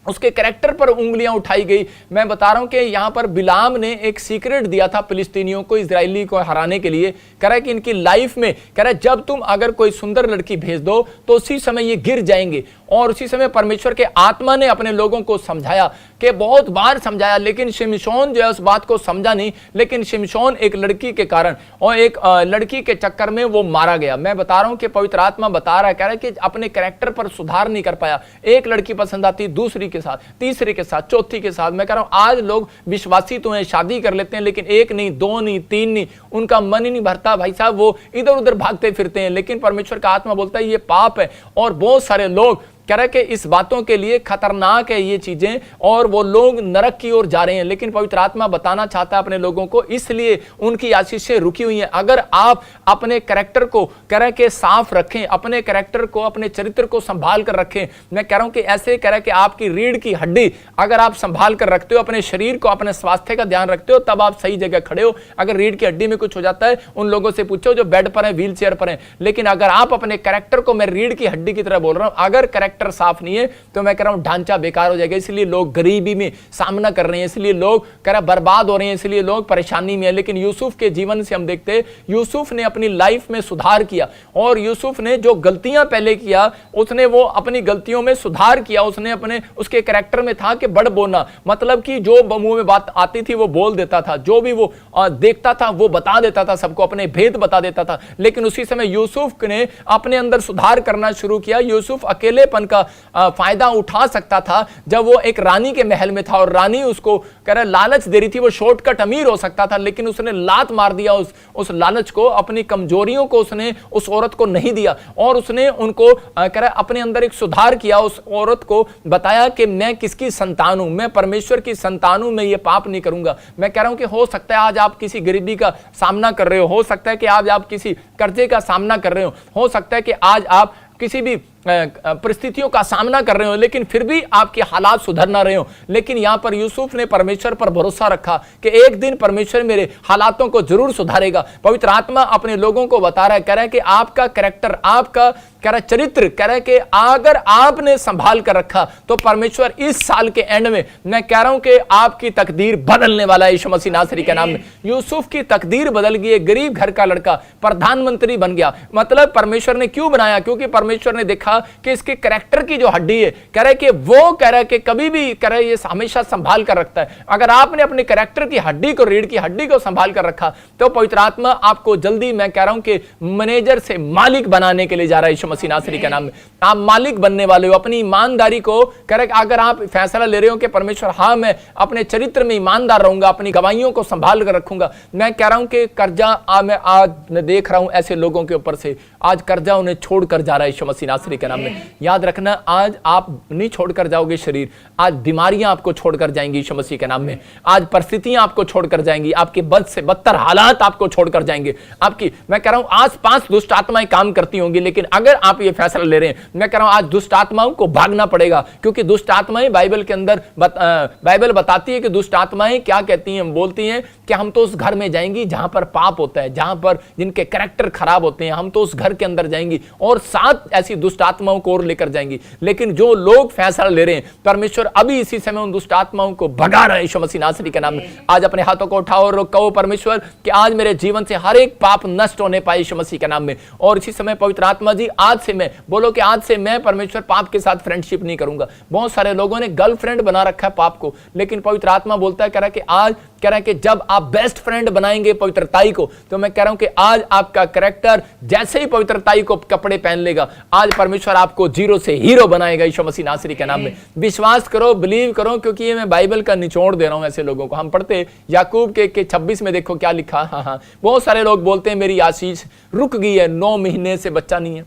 उसके कैरेक्टर पर उंगलियां उठाई गई। मैं बता रहा हूं कि यहां पर बिलाम ने एक सीक्रेट दिया था फिलिस्तीनियों को, इजरायली को हराने के लिए। कह रहा है कि इनकी लाइफ में कह रहा है जब तुम अगर कोई सुंदर लड़की भेज दो तो उसी समय ये गिर जाएंगे। और उसी समय परमेश्वर के आत्मा ने अपने लोगों को समझाया, कि बहुत बार समझाया, लेकिन शिमशोन जो है उस बात को समझा नहीं। लेकिन शिमशोन एक लड़की के कारण और एक लड़की के चक्कर में वो मारा गया। मैं बता रहा हूं कि पवित्र आत्मा बता रहा है, कह रहा है कि अपने कैरेक्टर पर सुधार नहीं कर पाया। एक लड़की पसंद आती, दूसरी के साथ, तीसरे के साथ, चौथी के साथ। मैं कह रहा हूं आज लोग विश्वासी तो हैं, शादी कर लेते हैं, लेकिन 1 नहीं, 2 नहीं, 3 नहीं, उनका मन ही नहीं भरता भाई साहब, वो इधर उधर भागते फिरते हैं। लेकिन परमेश्वर का आत्मा बोलता है ये पाप है। और बहुत सारे लोग कह रहे कि इस बातों के लिए खतरनाक है ये चीजें, और वो लोग नरक की ओर जा रहे हैं। लेकिन पवित्र आत्मा बताना चाहता है अपने लोगों को, इसलिए उनकी आशीषें रुकी हुई हैं। अगर आप अपने कैरेक्टर को कह रहे कि साफ रखें, अपने कैरेक्टर को, अपने चरित्र को संभाल कर रखें। मैं कह रहा हूं कि ऐसे कह रहे कि आपकी रीढ़ की हड्डी अगर आप संभाल कर रखते हो, अपने शरीर को, अपने स्वास्थ्य का ध्यान रखते हो, तब आप सही जगह खड़े हो। अगर रीढ़ की हड्डी में कुछ हो जाता है, उन लोगों से पूछो जो बेड पर है, व्हील चेयर पर है। लेकिन अगर आप अपने कैरेक्टर को, मैं रीढ़ की हड्डी की तरह बोल रहा हूं, अगर कैरेक्टर साफ नहीं है तो मैं कह रहा हूं ढांचा बेकार हो जाएगा। इसलिए लोग गरीबी में सामना कर रहे हैं, इसलिए लोग कह रहा बर्बाद हो रहे हैं, इसलिए लोग परेशानी में है। लेकिन यूसुफ के जीवन से हम देखते हैं, यूसुफ ने अपनी लाइफ में सुधार किया, और यूसुफ ने जो गलतियां पहले किया उसने वो अपनी गलतियों में सुधार किया। उसने अपने, उसके कैरेक्टर में था कि बड़ बोलना, मतलब कि जो मुंह में बात आती थी वो बोल देता था, जो भी वो देखता था वो बता देता था, सबको अपने भेद बता देता था। लेकिन उसी समय यूसुफ ने अपने अंदर सुधार करना शुरू किया। यूसुफ अकेलेपन का फायदा उठा सकता था जब वो एक रानी के महल में था और रानी उसको कह रहा लालच दे रही थी, वो शॉर्टकट अमीर हो सकता था, लेकिन उसने लात मार दिया उस लालच को, अपनी कमजोरियों को उसने उस औरत को नहीं दिया, और उसने उनको कह रहा अपने अंदर एक सुधार किया। उस औरत को बताया कि मैं किसकी संतान हूं, मैं परमेश्वर की संतान हूं, मैं ये पाप नहीं करूंगा। मैं कह रहा हूं कि हो सकता है आज आप किसी गरीबी का सामना कर रहे हो सकता है कि आज आप किसी कर्जे का सामना कर रहे हो सकता है कि आज आप किसी भी परिस्थितियों का सामना कर रहे हो, लेकिन फिर भी आपके हालात सुधर ना रहे हो। लेकिन यहां पर यूसुफ ने परमेश्वर पर भरोसा रखा कि एक दिन परमेश्वर मेरे हालातों को जरूर सुधारेगा। पवित्र आत्मा अपने लोगों को बता रहा है, कह रहा है कि आपका कैरेक्टर, आपका कह रहा चरित्र, कह रहा है कि अगर आपने संभाल कर रखा तो परमेश्वर इस साल के एंड में, मैं कह रहा हूं कि आपकी तकदीर बदलने वाला है यीशु मसीह नासरी के नाम में। यूसुफ की तकदीर बदल गई, गरीब घर का लड़का प्रधानमंत्री बन गया। मतलब परमेश्वर ने क्यों बनाया? क्योंकि परमेश्वर ने देखा रखा कि इसके कैरेक्टर की जो हड्डी है, कह रहे कि वो कह रहे कि कभी भी कह रहे ये हमेशा संभाल कर रखता है। अगर आपने अपने कैरेक्टर की हड्डी को, रीढ़ की हड्डी को संभाल कर रखा, तो पवित्र आत्मा आपको जल्दी, मैं कह रहा हूं कि मैनेजर से मालिक बनाने के लिए जा रहा है यीशु मसीह नासरी के नाम में। आप मालिक बनने वाले हो। अपनी ईमानदारी को कह रहे अगर आप फैसला ले रहे हो कि परमेश्वर हाँ मैं अपने चरित्र में ईमानदार रहूंगा, अपनी गवाहियों को संभाल कर रखूंगा, मैं कह रहा हूं कि कर्जा मैं आज देख रहा हूं ऐसे लोगों के ऊपर से, आज कर्जा उन्हें छोड़कर जा रहा है यीशु मसीह नासरी के नाम में। याद रखना, आज आप नहीं छोड़कर जाओगे शरीर, आज बीमारियां आपको छोड़कर जाएंगी यीशु मसीह के नाम में। आज परिस्थितियां आपको छोड़कर जाएंगी, आपके बद से बदतर हालात आपको छोड़कर जाएंगे। आपकी, मैं कह रहा हूं, आस-पास दुष्ट आत्माएं काम करती होंगी, लेकिन अगर आप ये फैसला ले रहे हैं, मैं कह रहा हूं आज दुष्ट आत्माओं को भागना पड़ेगा, क्योंकि दुष्ट आत्माएं बाइबल के अंदर बाइबल बताती है कि दुष्ट आत्माएं क्या कहती हैं, बोलती हैं कि हम तो उस घर में जाएंगी जहां पर पाप होता है, जहां पर जिनके कैरेक्टर खराब होते हैं, हम तो उस घर के अंदर जाएंगी और 7 ऐसी दुष्ट आत्माओं को और लेकर जाएंगी। लेकिन जो लोग फैसला ले रहे हैं, परमेश्वर अभी इसी समय उन दुष्ट आत्माओं को भगा रहे हैं यीशु मसीह नासरी के नाम में। आज अपने हाथों को उठाओ और कहो परमेश्वर कि आज मेरे जीवन से हर एक पाप नष्ट होने पाए यीशु मसीह के नाम में। और इसी समय पवित्र आत्मा जी, आज से मैं, बोलो कि आज से मैं परमेश्वर पाप के साथ फ्रेंडशिप नहीं करूंगा। बहुत सारे लोगों ने गर्लफ्रेंड बना रखा है पाप को, लेकिन पवित्र आत्मा बोलता है, कह रहा है कि आज, कह रहा है कि जब आप बेस्ट फ्रेंड बनाएंगे पवित्रताई को, तो मैं कह रहा हूं कि आज आपका कैरेक्टर जैसे ही पवित्रताई को कपड़े पहन लेगा, आज परमेश्वर आपको जीरो से हीरो बनाएगा यीशु मसीह नासरी के नाम में। विश्वास करो, बिलीव करो, क्योंकि ये मैं बाइबल का निचोड़ दे रहा हूं ऐसे लोगों को। हम पढ़ते याकूब के 26 में, देखो क्या लिखा। हाँ, बहुत सारे लोग बोलते हैं मेरी आशीष रुक गई है, 9 महीने से बच्चा नहीं है,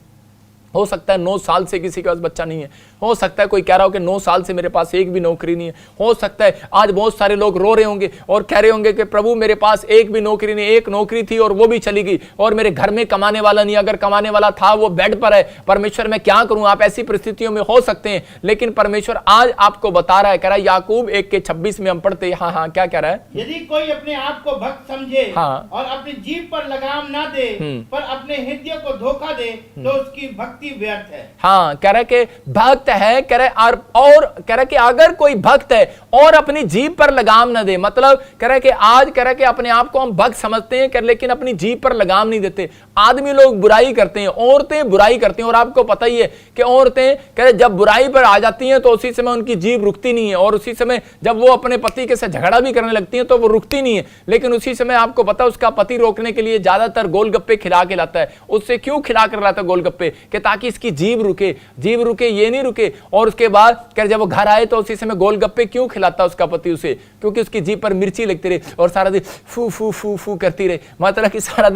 हो सकता है 9 साल से किसी के पास बच्चा नहीं है, हो सकता है कोई कह रहा हो कि 9 साल से मेरे पास एक भी नौकरी नहीं है, हो सकता है आज बहुत सारे लोग रो रहे होंगे और कह रहे होंगे कि प्रभु मेरे पास एक भी नौकरी नहीं, एक नौकरी थी और वो भी चली गई, और मेरे घर में कमाने वाला नहीं, अगर कमाने वाला था वो बेड पर है, परमेश्वर मैं क्या करूं। आप ऐसी परिस्थितियों में हो सकते हैं, लेकिन परमेश्वर आज आपको बता रहा है, कह रहा है याकूब 1:26 में हम पढ़ते। हाँ, क्या कह रहा है? यदि कोई अपने आप को भक्त समझे और अपनी जीभ पर लगाम ना दे, पर अपने हृदय को धोखा दे, तो उसकी भक्ति व्यर्थ है। हाँ, कह रहा है कि भक्त है, कह रहे और कह रहा कि अगर कोई भक्त है और अपनी जीभ पर लगाम न दे, मतलब कह रहा कि आज कह रहा कि अपने आप को हम भक्त समझते हैं, लेकिन अपनी जीभ पर लगाम नहीं देते। आदमी लोग बुराई करते हैं, औरतें बुराई करती हैं, और आपको पता ही है कि औरतें कह रहे जब बुराई पर आ जाती हैं तो उसी समय उनकी जीभ रुकती नहीं है, और उसी समय जब वो अपने पति के साथ झगड़ा भी करने लगती हैं तो वो रुकती नहीं है, लेकिन उसी समय आपको पता उसका पति रोकने के लिए ज्यादातर गोलगप्पे खिला के लाता है। उससे क्यों खिला कर लाता है गोलगप्पे? कि ताकि इसकी जीभ रुके, ये नहीं रुके। और उसके बाद कह जब वो घर आए तो उसी समय गोलगप्पे क्यों खिलाता उसका पति उसे? क्योंकि उसकी जीभ पर मिर्ची लगती रही और सारा दिन फू फू फू फू करती रहे, मतलब कि सारा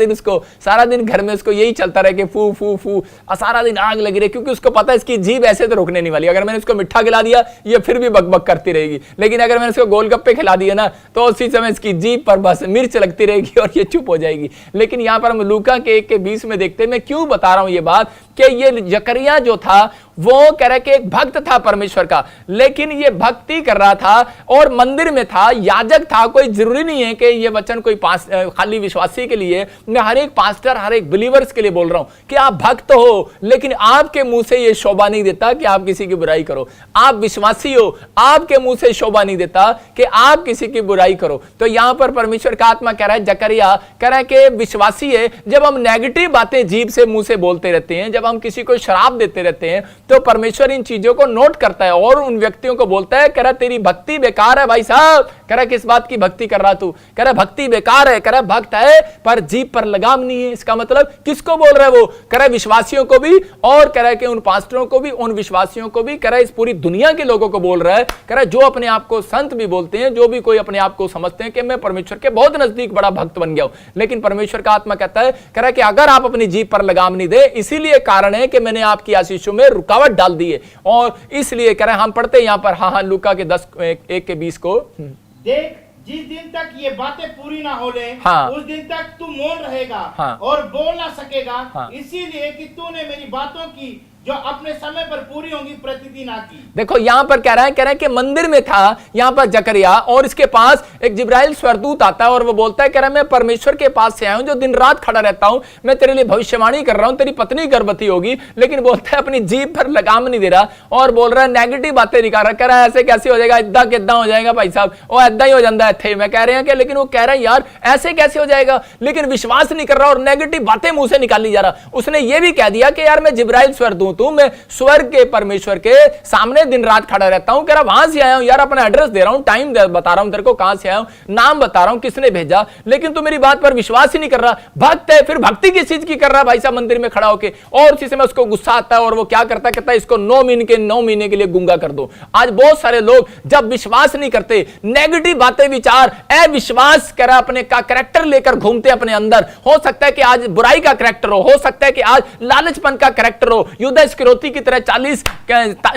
दिन घर में उसको यही चलता रहे कि फू फू फू, सारा दिन आग लगी रही, क्योंकि उसको पता है इसकी जीभ ऐसे तो रोकने नहीं वाली। अगर मैंने उसको मिठा खिला दिया ये फिर भी बकबक करती रहेगी, लेकिन अगर मैंने उसको गोलगप्पे खिला दिया ना तो उसी समय इसकी जीभ पर बस मिर्च लगती रहेगी और ये चुप हो जाएगी। लेकिन यहां पर हम लूका के 1:20 में देखते हैं, मैं क्यों बता रहा हूं ये बात, कि ये जकरिया जो था वो कह रहा कि एक भक्त था परमेश्वर का, लेकिन ये भक्ति कर रहा था और मंदिर में था, याजक था। कोई जरूरी नहीं है कि ये वचन कोई खाली विश्वासी के लिए, मैं हर एक पास्टर, हर एक बिलीवर्स के लिए बोल रहा हूं कि आप भक्त हो, लेकिन आपके मुंह से ये शोभा नहीं देता कि आप किसी की बुराई करो। आप विश्वासी हो, आपके मुंह से शोभा नहीं देता कि आप किसी की बुराई करो। तो यहां पर परमेश्वर का आत्मा कह रहा है, जकरिया कह रहा है कि विश्वासी है, जब हम नेगेटिव बातें जीभ से मुंह से बोलते रहते हैं, जब हम किसी को श्राप देते रहते हैं, तो परमेश्वर इन चीजों को नोट करता है और उन व्यक्तियों को बोलता है, कह रहा तेरी भक्ति बेकार है भाई साहब। कह रहा किस बात की भक्ति कर रहा तू? कह रहा भक्ति बेकार है, कह रहा भक्त है पर जीभ पर लगाम नहीं है। इसका मतलब किसको बोल रहा है वो? कह रहा विश्वासियों को भी, और कह रहा है कि उन पास्टरों को भी, उन विश्वासियों को भी, कह रहा है इस पूरी दुनिया के लोगों को बोल रहा है। कह रहा है जो अपने आप को संत भी बोलते हैं, जो भी कोई अपने आप को समझते हैं कि मैं परमेश्वर के बहुत नजदीक बड़ा भक्त बन गया हूं, लेकिन परमेश्वर का आत्मा कहता है, कह रहा है कि अगर आप अपनी जीभ पर लगाम नहीं दे, इसीलिए कारण है कि मैंने आपकी आशीषों में रुकावट डाल दी है। और इसलिए कह रहे हैं, हम पढ़ते हैं यहां पर, हाँ लूका के 10:1-20 को, देख जिस दिन तक ये बातें पूरी ना हो ले, उस दिन तक तू मौन रहेगा और बोल ना सकेगा, इसीलिए कि तूने मेरी बातों की जो अपने समय पर पूरी होंगी प्रतिति ना की। देखो यहां पर कह रहा है कि मंदिर में था यहां पर जकरिया, और इसके पास एक जिब्राइल स्वर्गदूत आता है और वो बोलता है, कह रहा है मैं परमेश्वर के पास से आया हूं जो दिन रात खड़ा रहता हूं, मैं तेरे लिए भविष्यवाणी कर रहा हूं, तेरी पत्नी गर्भवती होगी। लेकिन बोलता है अपनी जीभ पर लगाम नहीं दे रहा और बोल रहा है नेगेटिव बातें निकाल रहा है, कह रहा है ऐसे कैसे हो जाएगा, इदा किदा हो जाएगा भाई साहब, वो ऐदा ही हो जाता है थे। मैं कह रहे हैं कि, लेकिन वो कह रहा है यार ऐसे कैसे हो जाएगा, लेकिन विश्वास नहीं कर रहा और नेगेटिव बातें मुंह से निकाली जा रहा। उसने ये भी कह दिया कि यार मैं जिब्राइल स्वर्गदूत दूं तू, मैं स्वर्ग के परमेश्वर के सामने दिन रात खड़ा रहता हूं, कह रहा वहां से आया हूं यार, अपना एड्रेस दे रहा हूं, टाइम बता रहा हूं तेरे को, कहां से आया हूं, नाम बता रहा हूं, किसने भेजा, लेकिन तू मेरी बात पर विश्वास ही नहीं कर रहा। भक्त है, फिर भक्ति किस चीज की कर रहा है भाई साहब मंदिर में खड़ा होके, और उसी समय उसको गुस्सा आता है और वो क्या करता है, कहता है इसको 9 महीने के लिए गूंगा कर दो। आज बहुत सारे लोग जब विश्वास नहीं करते, नेगेटिव बातें, विचार, अविश्वास कर अपने का कैरेक्टर लेकर घूमते अपने अंदर। हो सकता है कि आज बुराई का कैरेक्टर हो सकता है कि आज लालचपन का कैरेक्टर हो, युद्ध स्क्रोती की तरह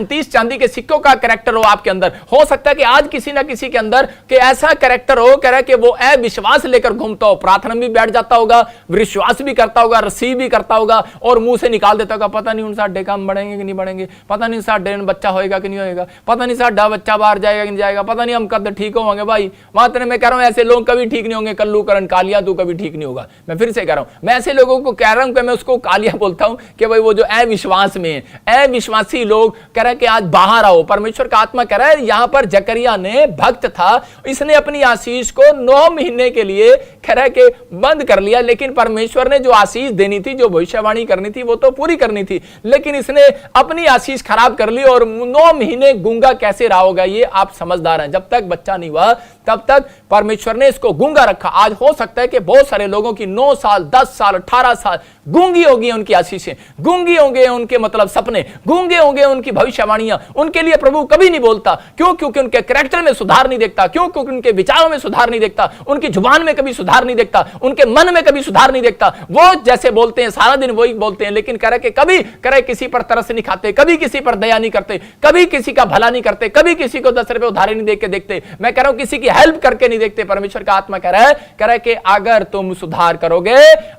30 चांदी के सिक्कों का कैरेक्टर हो आपके अंदर। हो सकता है कि आज किसी ना किसी के अंदर कि ऐसा कैरेक्टर हो, कह रहा कि वो अविश्वास लेकर घूमता हो, प्रार्थना भी बैठ जाता होगा, विश्वास भी करता होगा, रिसीव भी करता होगा, और मुंह से निकाल देता होगा पता नहीं उन साढ़े काम बढ़ेंगे कि नहीं बढ़ेंगे, पता नहीं साढ़े बच्चा होएगा कि नहीं होएगा, पता नहीं साढ़ा बच्चा बाहर जाएगा कि नहीं जाएगा, पता नहीं हम कद ठीक होंगे। भाई मात्र मैं कह रहा हूं ऐसे लोग कभी ठीक नहीं होंगे। कल्लू करण कालिया तू कभी ठीक नहीं होगा। मैं फिर से कह रहा हूं, मैं ऐसे लोगों को कह रहा हूं कि मैं उसको कालिया बोलता हूं कि भाई वो जो अविश्वास में है, अविश्वासी लोग कह रहे हैं कि आज बाहर आओ। परमेश्वर का आत्मा कह रहा है यहां पर जकरिया ने भक्त था, इसने अपनी आशीष को 9 महीने के लिए कह रहा है कि बंद कर लिया, लेकिन परमेश्वर ने जो आशीष देनी थी, जो भविष्यवाणी करनी थी वो तो पूरी करनी थी, लेकिन इसने अपनी आशीष खराब कर ली और 9 महीने गूंगा कैसे रहा होगा। ये आप समझदार हैं, जब तक बच्चा नहीं हुआ तब तक परमेश्वर ने इसको गूंगा रखा। आज हो सकता है कि बहुत सारे लोगों की 9 साल 10 साल 18 साल गूंगी होगी उनकी आशीषें, गूंगी होंगे उनके मतलब सपने, गूंगे होंगे उनकी भविष्यवाणियां। उनके लिए प्रभु कभी नहीं बोलता। क्यों? क्योंकि उनके कैरेक्टर में सुधार नहीं देखता। क्यों? क्योंकि उनके विचारों में सुधार नहीं देखता, उनकी जुबान में कभी सुधार नहीं देखता, उनके मन में कभी सुधार नहीं देखता। वो जैसे बोलते हैं सारा दिन वही बोलते हैं, लेकिन कह रहे कि कभी करे किसी पर तरस नहीं खाते, कभी किसी पर दया नहीं करते, कभी किसी का भला नहीं करते, कभी किसी को 10 रुपए उधारी नहीं देके देखते। मैं कह रहा हूं किसी की हेल्प करके नहीं देखते। परमेश्वर का आत्मा कह रहा है कि अगर तुम सुधार करोगे,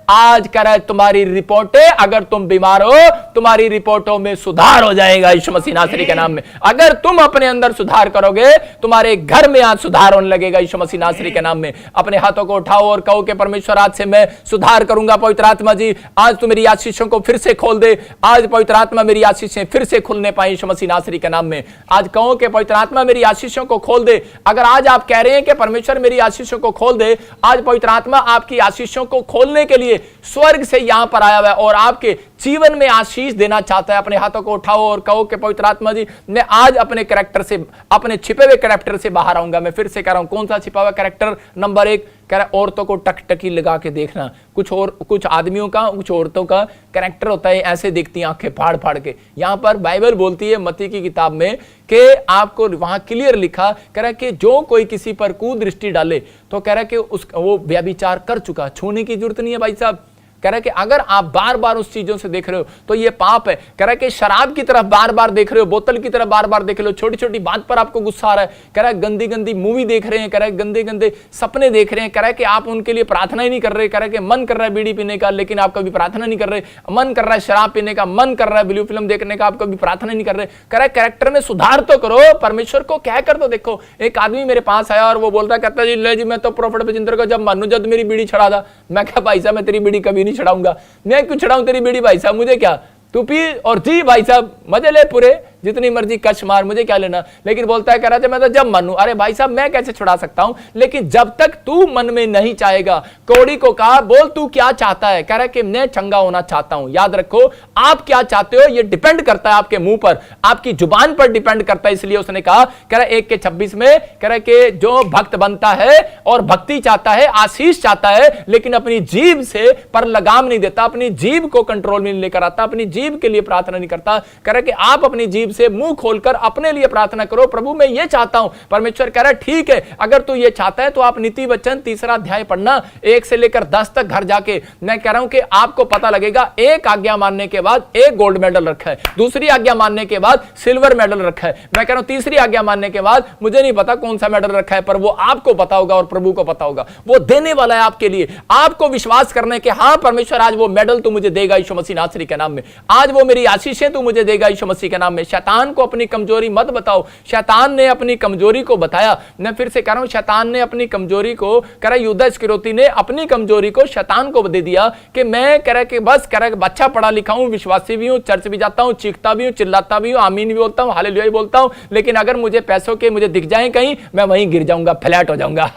आज कह रहा है तुम्हारी रिपोर्टें, अगर तुम बीमार हो तुम्हारी रिपोर्टों में सुधार हो जाएगा यीशु मसीह नासरी के नाम में। अगर तुम अपने अंदर सुधार करोगे तुम्हारे घर में आज सुधार होने लगेगा यीशु मसीह नासरी के नाम में। अपने हाथों को उठाओ और कहो कि परमेश्वर आज से मैं सुधार करूंगा। पवित्र आत्मा जी आज तू मेरी आशीषों को फिर से खोल दे। आज पवित्र आत्मा मेरी आशीषें फिर से खुलने पाए यीशु मसीह नासरी के नाम में। आज कहो कि पवित्र आत्मा मेरी आशीषों को खोल दे। अगर आज आप कह रहे हैं कि परमेश्वर मेरी आशीषों को खोल दे, आज पवित्र आत्मा आपकी आशीषों को खोलने के लिए स्वर्ग से यहां पर आया हुआ है और आपके जीवन में आशीष देना चाहता है। अपने हाथों को उठाओ और कहो कि पवित्र आत्मा जी मैं आज अपने कैरेक्टर से, अपने छिपे हुए कैरेक्टर से बाहर आऊंगा। मैं फिर से कह रहा हूं कौन सा छिपा हुआ कैरेक्टर? नंबर 1 कह रहा औरतों को टकटकी लगा के देखना। कुछ आदमियों का, कुछ औरतों का कैरेक्टर होता है ऐसे देखती हैं आंखें फाड़ फाड़ के। यहां पर बाइबल बोलती है मत्ती की किताब में कि आपको वहां क्लियर लिखा कह रहा कि जो कोई किसी पर कुदृष्टि डाले तो कह रहा कि वो व्यभिचार कर चुका, छूने की जरूरत नहीं है भाई साहब। कह रहा है कि अगर आप बार बार उस चीजों से देख रहे हो तो ये पाप है। कह रहा है कि शराब की तरफ बार बार देख रहे हो, बोतल की तरफ बार बार देख रहे हो, छोटी छोटी बात पर आपको गुस्सा आ रहा है। कह रहा है गंदी गंदी मूवी देख रहे हैं, कह रहा है गंदे गंदे सपने देख रहे हैं। कह रहा है कि आप उनके लिए प्रार्थना ही नहीं कर रहे। कह रहा है कि मन कर रहा है बीड़ी पीने का लेकिन आप कभी प्रार्थना नहीं कर रहे, मन कर रहा है शराब पीने का, मन कर रहा है ब्लू फिल्म देखने का, आप कभी प्रार्थना नहीं कर रहे। कह रहा है कैरेक्टर में सुधार तो करो, परमेश्वर को कह कर तो देखो। एक आदमी मेरे पास आया और वो बोलता कहता जी ले जी मैं तो प्रॉफिट बजिंदर को जब मानू जब मेरी बीड़ी छड़ा था। मैं कहा भाई साहब मैं तेरी बीड़ी कभी नहीं छड़ाऊंगा, मैं क्यों छड़ाऊं तेरी बीड़ी भाई साहब, मुझे क्या, तू पी और जी भाई साहब मजे ले पूरे, जितनी मर्जी कश मार, मुझे क्या लेना। लेकिन बोलता है कह रहा था मैं तो जब मानू। अरे भाई साहब मैं कैसे छुड़ा सकता हूं, लेकिन जब तक तू मन में नहीं चाहेगा। कौड़ी को कहा बोल तू क्या चाहता है, कह रहा है कि मैं चंगा होना चाहता हूं। याद रखो आप क्या चाहते हो ये डिपेंड करता है आपके मुंह पर, आपकी जुबान पर डिपेंड करता है। इसलिए उसने कहा कह रहा 1:26 में कह रहा कि जो भक्त बनता है और भक्ति चाहता है, आशीष चाहता है, लेकिन अपनी जीभ से पर लगाम नहीं देता, अपनी जीभ को कंट्रोल में नहीं लेकर आता, अपनी जीभ के लिए प्रार्थना नहीं करता। कह रहा कि आप अपनी जीभ से मुंह खोलकर अपने लिए प्रार्थना करो, प्रभु मैं ये चाहता हूं। परमेश्वर कह रहा है ठीक है, अगर तू ये चाहता है तो आप नीति वचन 3 अध्याय पढ़ना 1 से लेकर 10 तक घर जाके। मैं कह रहा हूं कि आपको पता लगेगा एक आज्ञा मानने के बाद एक गोल्ड मेडल रखा है, दूसरी आज्ञा मानने के बाद सिल्वर मेडल रखा है। मैं कह रहा हूं तीसरी आज्ञा मानने के बाद मुझे नहीं पता कौन सा मेडल रखा है, पर वो आपको पता होगा और प्रभु को पता होगा। वो देने वाला है आपके लिए, आपको विश्वास करने के हाँ परमेश्वर आज वो मेडल तू मुझे देगा यीशु मसीह नासरी के नाम में, आज वो मेरी आशीषें तू मुझे देगा यीशु मसीह के नाम में। शैतान को अपनी कमजोरी मत बताओ। शैतान ने अपनी कमजोरी को बताया। मैं फिर से कह रहा हूं, शैतान ने अपनी कमजोरी को, कह रहा यहूदा इस्करियोती ने अपनी कमजोरी को शैतान को दे दिया कि मैं कह रहा कि बस कह रहा अच्छा पढ़ा लिखा हूं, विश्वासी भी हूं, चर्च भी जाता हूं, चीखता भी हूं, चिल्लाता भी हूं, आमीन भी बोलता हूं, हालेलुया भी बोलता हूं, लेकिन अगर मुझे पैसों के मुझे दिख जाए कहीं, मैं वहीं गिर जाऊंगा, फ्लैट हो जाऊंगा।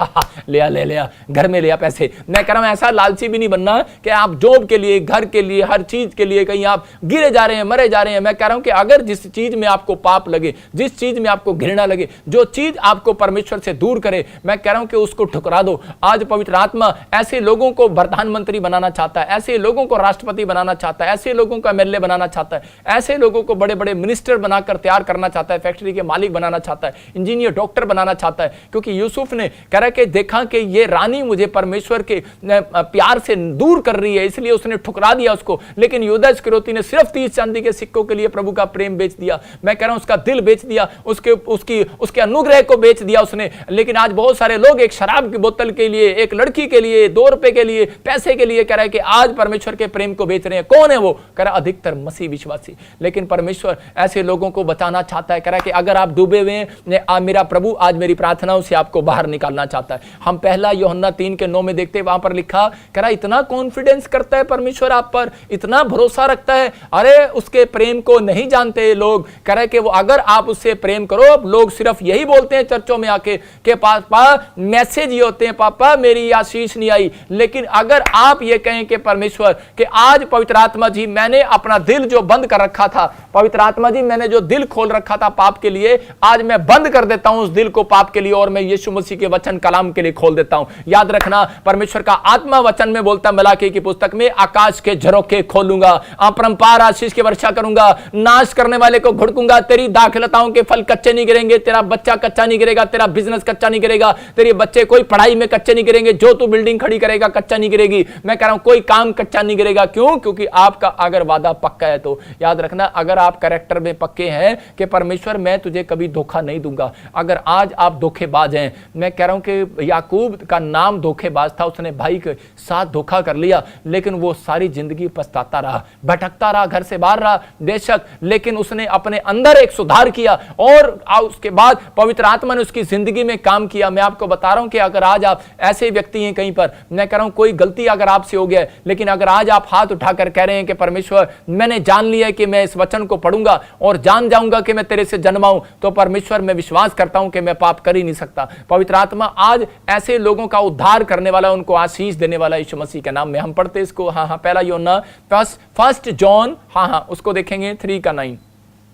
ले लिया घर में लिया पैसे। मैं कह रहा हूं ऐसा लालची भी नहीं बनना कि आप जॉब के लिए, घर के लिए, हर चीज के लिए कहीं आप गिरे जा रहे हैं, मरे जा रहे हैं। मैं कह रहा हूं कि अगर जिस चीज में आपको पाप लगे, जिस चीज में आपको घृणा लगे, जो चीज आपको परमेश्वर से दूर करे, मैं कह रहा हूं कि उसको ठुकरा दो। आज पवित्र आत्मा ऐसे लोगों को प्रधानमंत्री बनाना चाहता है, ऐसे लोगों को राष्ट्रपति बनाना चाहता है, ऐसे लोगों को एमएलए बनाना चाहता है, ऐसे लोगों को बड़े बड़े मिनिस्टर बनाकर तैयार करना चाहता है, फैक्ट्री के मालिक बनाना चाहता है, इंजीनियर, डॉक्टर बनाना चाहता है। क्योंकि यूसुफ ने कह रहा कि देखा कि ये रानी मुझे परमेश्वर के प्यार से दूर कर रही है, इसलिए उसने ठुकरा दिया उसको। लेकिन यहूदा इस्करियोती ने सिर्फ 30 चांदी के सिक्कों के लिए प्रभु का प्रेम बेच दिया। मैं कह रहा हूं उसका दिल बेच दिया, उसके अनुग्रह को बेच दिया उसने। लेकिन आज बहुत सारे लोग एक शराब की बोतल के लिए, एक लड़की के लिए, 2 रुपए के लिए, पैसे के लिए कह रहा है कि आज परमेश्वर के प्रेम को बेच रहे हैं। कौन है वो? कह रहा अधिकतर मसीह विश्वासी। लेकिन परमेश्वर ऐसे लोगों को बचाना चाहता है। कह रहा है कि अगर आप डूबे हुए हैं, मेरा प्रभु आज मेरी प्रार्थनाओं से आपको बाहर निकालना चाहता है। हम पहला यूहन्ना 3:9 में देखते हैं, वहां पर लिखा, कह रहा इतना कॉन्फिडेंस करता है परमेश्वर आप पर, इतना भरोसा रखता है। अरे उसके प्रेम को नहीं जानते लोग। कह रहा है कि वो अगर आप उससे प्रेम करो, लोग सिर्फ यही बोलते हैं चर्चों में आके कि पापा मैसेज ये होते हैं, पापा मेरी आशीष नहीं आई। लेकिन अगर आप ये कहें कि परमेश्वर कि आज पवित्र आत्मा जी मैंने अपना दिल जो बंद कर रखा था, पवित्र आत्मा जी मैंने जो दिल खोल रखा था पाप के लिए, आज मैं बंद कर देता हूं उस दिल को पाप के लिए, और मैं यीशु मसीह के वचन कलाम के लिए खोल देता हूं। याद रखना, परमेश्वर का आत्मा वचन में बोलता है मलाकी की पुस्तक में, आकाश के झरोखे खोलूंगा, अपरंपार आशीष की वर्षा करूंगा, नाश करने वाले को घुड़कूंगा, तेरी दाखलताओं के फल कच्चे नहीं गिरेंगे, तेरा बच्चा कच्चा नहीं गिरेगा, तेरा बिजनेस कच्चा नहीं गिरेगा, तेरे बच्चे कोई पढ़ाई में कच्चे नहीं गिरेंगे, जो तू बिल्डिंग खड़ी करेगा कच्चा नहीं गिरेगी। मैं कह रहा हूं कोई काम कच्चा नहीं गिरेगा। क्यों? क्योंकि आपका अगर वादा पक्का है। तो याद रखना, अगर आप कैरेक्टर में पक्के हैं कि परमेश्वर मैं तुझे कभी धोखा नहीं दूंगा, अगर आज आप धोखेबाज हैं, मैं कह रहा हूं कि याकूब का नाम धोखेबाज था, उसने भाई के साथ धोखा कर लिया, लेकिन वो सारी जिंदगी पछताता रहा, भटकता रहा, घर से बाहर रहा बेशक, लेकिन उसने अपने अंदर एक सुधार किया और उसके बाद पवित्र आत्मा ने उसकी जिंदगी में काम किया। मैं आपको बता रहा हूं कि अगर आज आप ऐसे व्यक्ति हैं कहीं पर, मैं कह रहा हूं कोई गलती अगर आपसे हो गया, लेकिन अगर आज आप हाथ उठाकर कह रहे हैं कि परमेश्वर मैंने जान लिया कि मैं इस वचन को पढ़ूंगा और जान जाऊंगा कि मैं तेरे से जन्माऊं, तो परमेश्वर मैं विश्वास करता हूं कि मैं पाप कर ही नहीं सकता। पवित्र आत्मा आज ऐसे लोगों का उद्धार करने वाला, उनको आशीष देने वाला यीशु मसीह के नाम में। हम पढ़ते इसको, हाँ पहला यूहन्ना 1 जॉन, हाँ उसको देखेंगे 3:9।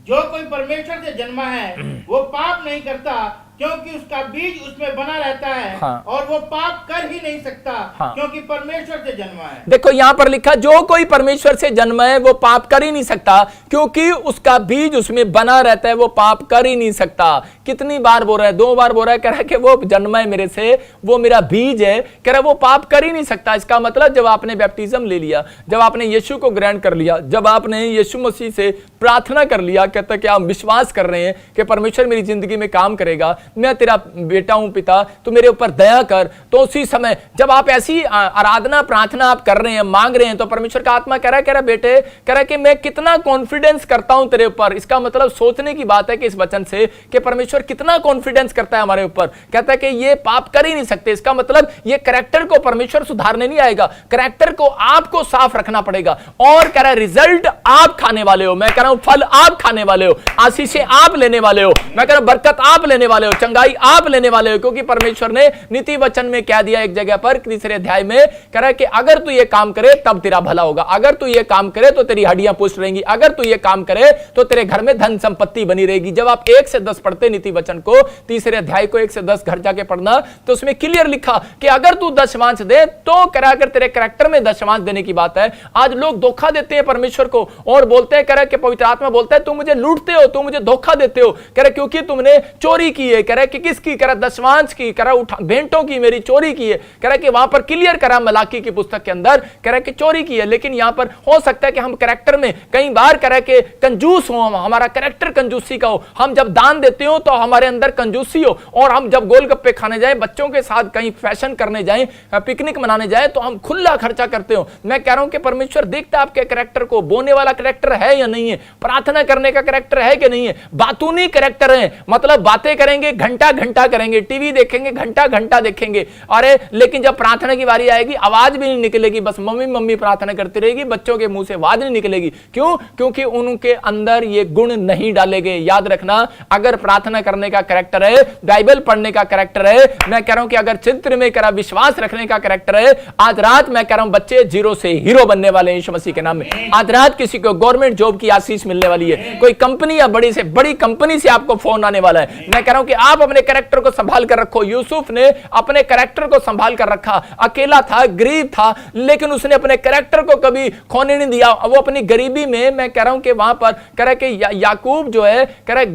जो कोई परमेश्वर से जन्मा है वो पाप नहीं करता, क्योंकि उसका बीज उसमें बना रहता है। हाँ। और वो पाप कर ही नहीं सकता। हाँ। क्योंकि परमेश्वर से जन्मा है। देखो यहां पर लिखा, जो कोई परमेश्वर से जन्मा है वो पाप कर ही नहीं सकता, क्योंकि उसका बीज उसमें बना रहता है, वो पाप कर ही नहीं सकता। कितनी बार बोल रहा है? 2 बार बोल रहा है। कह रहा है कि वो जन्मा है मेरे से, वो मेरा बीज है, कह रहा है वो पाप कर ही नहीं सकता। इसका मतलब जब आपने बैप्टिज्म ले लिया, जब आपने यीशु को ग्रहण कर लिया, जब आपने यीशु मसीह से प्रार्थना कर लिया, कहता कि आप विश्वास कर रहे हैं कि परमेश्वर मेरी जिंदगी में काम करेगा, मैं तेरा बेटा हूं पिता, तू मेरे ऊपर दया कर, तो उसी समय जब आप ऐसी आराधना प्रार्थना आप कर रहे हैं, मांग रहे हैं, तो परमेश्वर का आत्मा कह रहा है बेटे, कह रहा है कि मैं कितना कॉन्फिडेंस करता हूं तेरे ऊपर। इसका मतलब सोचने की बात है कि इस वचन से कि परमेश्वर कितना कॉन्फिडेंस करता है हमारे ऊपर। कहता है कि ये पाप कर ही नहीं सकते। इसका मतलब ये कैरेक्टर को परमेश्वर सुधारने नहीं आएगा, कैरेक्टर को आपको साफ रखना पड़ेगा। और कह रहा है रिजल्ट आप खाने वाले हो, मैं कह रहा हूं फल आप खाने वाले हो, आशीषें आप लेने वाले हो, मैं कह रहा हूं बरकत आप लेने वाले हो, चंगाई आप लेने वाले हो। क्योंकि परमेश्वर ने नीति वचन में क्या दिया एक जगह पर 3 अध्याय में, कह रहा है कि अगर तू ये काम करे तब तेरा भला होगा, अगर तू ये काम करे तो तेरी हड्डियां पुष्ट रहेंगी, अगर तू ये काम करे तो तेरे घर में धन संपत्ति बनी रहेगी। जब आप 1 से 10 पढ़ते नीति वचन को, 3 अध्याय को 1 से 10 घर जाके पढ़ना, तो उसमें क्लियर लिखा कि अगर तू दशमांश दे तो करा कर तेरे कैरेक्टर में दशमांश देने की बात है। आज लोग धोखा देते हैं परमेश्वर को और बोलते हैं, कह रहा है कि पवित्र आत्मा बोलता है तुम मुझे लूटते हो, तुम मुझे धोखा देते हो, कह रहा क्योंकि तुमने चोरी की है, कह रहा है कि किसकी, कह रहा दशमांश की, कह रहा भेंटों की मेरी चोरी की है, कह रहा है कि वहां पर क्लियर करा मलाकी की पुस्तक के अंदर, कह रहा है कि चोरी की है। लेकिन यहां पर हो सकता है कि हम कैरेक्टर में कई बार कह रहा है कि कंजूस हो, हमारा कैरेक्टर कंजूसी का हो, हम जब दान देते हो तो हमारे अंदर कंजूसी हो, और हम जब गोलगप्पे खाने जाए, बच्चों के साथ कहीं फैशन करने जाए, पिकनिक मनाने जाए, तो हम खुला खर्चा करते हो। मैं कह रहा हूं कि परमेश्वर देखता है आपके कैरेक्टर को, बोने वाला कैरेक्टर है या नहीं है, प्रार्थना करने का कैरेक्टर है कि नहीं है। बातूनी कैरेक्टर है, मतलब बातें करेंगे, घंटा घंटा करेंगे, टीवी देखेंगे, घंटा घंटा देखेंगे, अरे लेकिन जब प्रार्थना की बारी आएगी आवाज भी नहीं निकलेगी, बस मम्मी मम्मी प्रार्थना करती रहेगी, बच्चों के मुंह से आवाज नहीं निकलेगी। क्यों? क्योंकि उनके अंदर ये गुण नहीं डाले गए। याद रखना, अगर प्रार्थना करने का कैरेक्टर है, बाइबल पढ़ने का कैरेक्टर है, मैं कह रहा हूं कि अगर चित्र में करा विश्वास रखने का कैरेक्टर है, आज रात मैं कह रहा हूं बच्चे जीरो से हीरो बनने वाले हैं यीशु मसीह के नाम में। आज रात किसी को गवर्नमेंट जॉब की आशीष मिलने वाली है, कोई कंपनी या बड़ी से बड़ी कंपनी से आपको फोन आने वाला है। मैं कह रहा हूं कि आप अपने कैरेक्टर को संभाल कर रखो। यूसुफ ने अपने कैरेक्टर को संभाल कर रखा, अकेला था, गरीब था, लेकिन उसने अपने कैरेक्टर को कभी खोने नहीं दिया। वो अपनी गरीबी में, मैं कह रहा हूं कि वहां पर कह रहा है कि याकूब जो है कह रहा है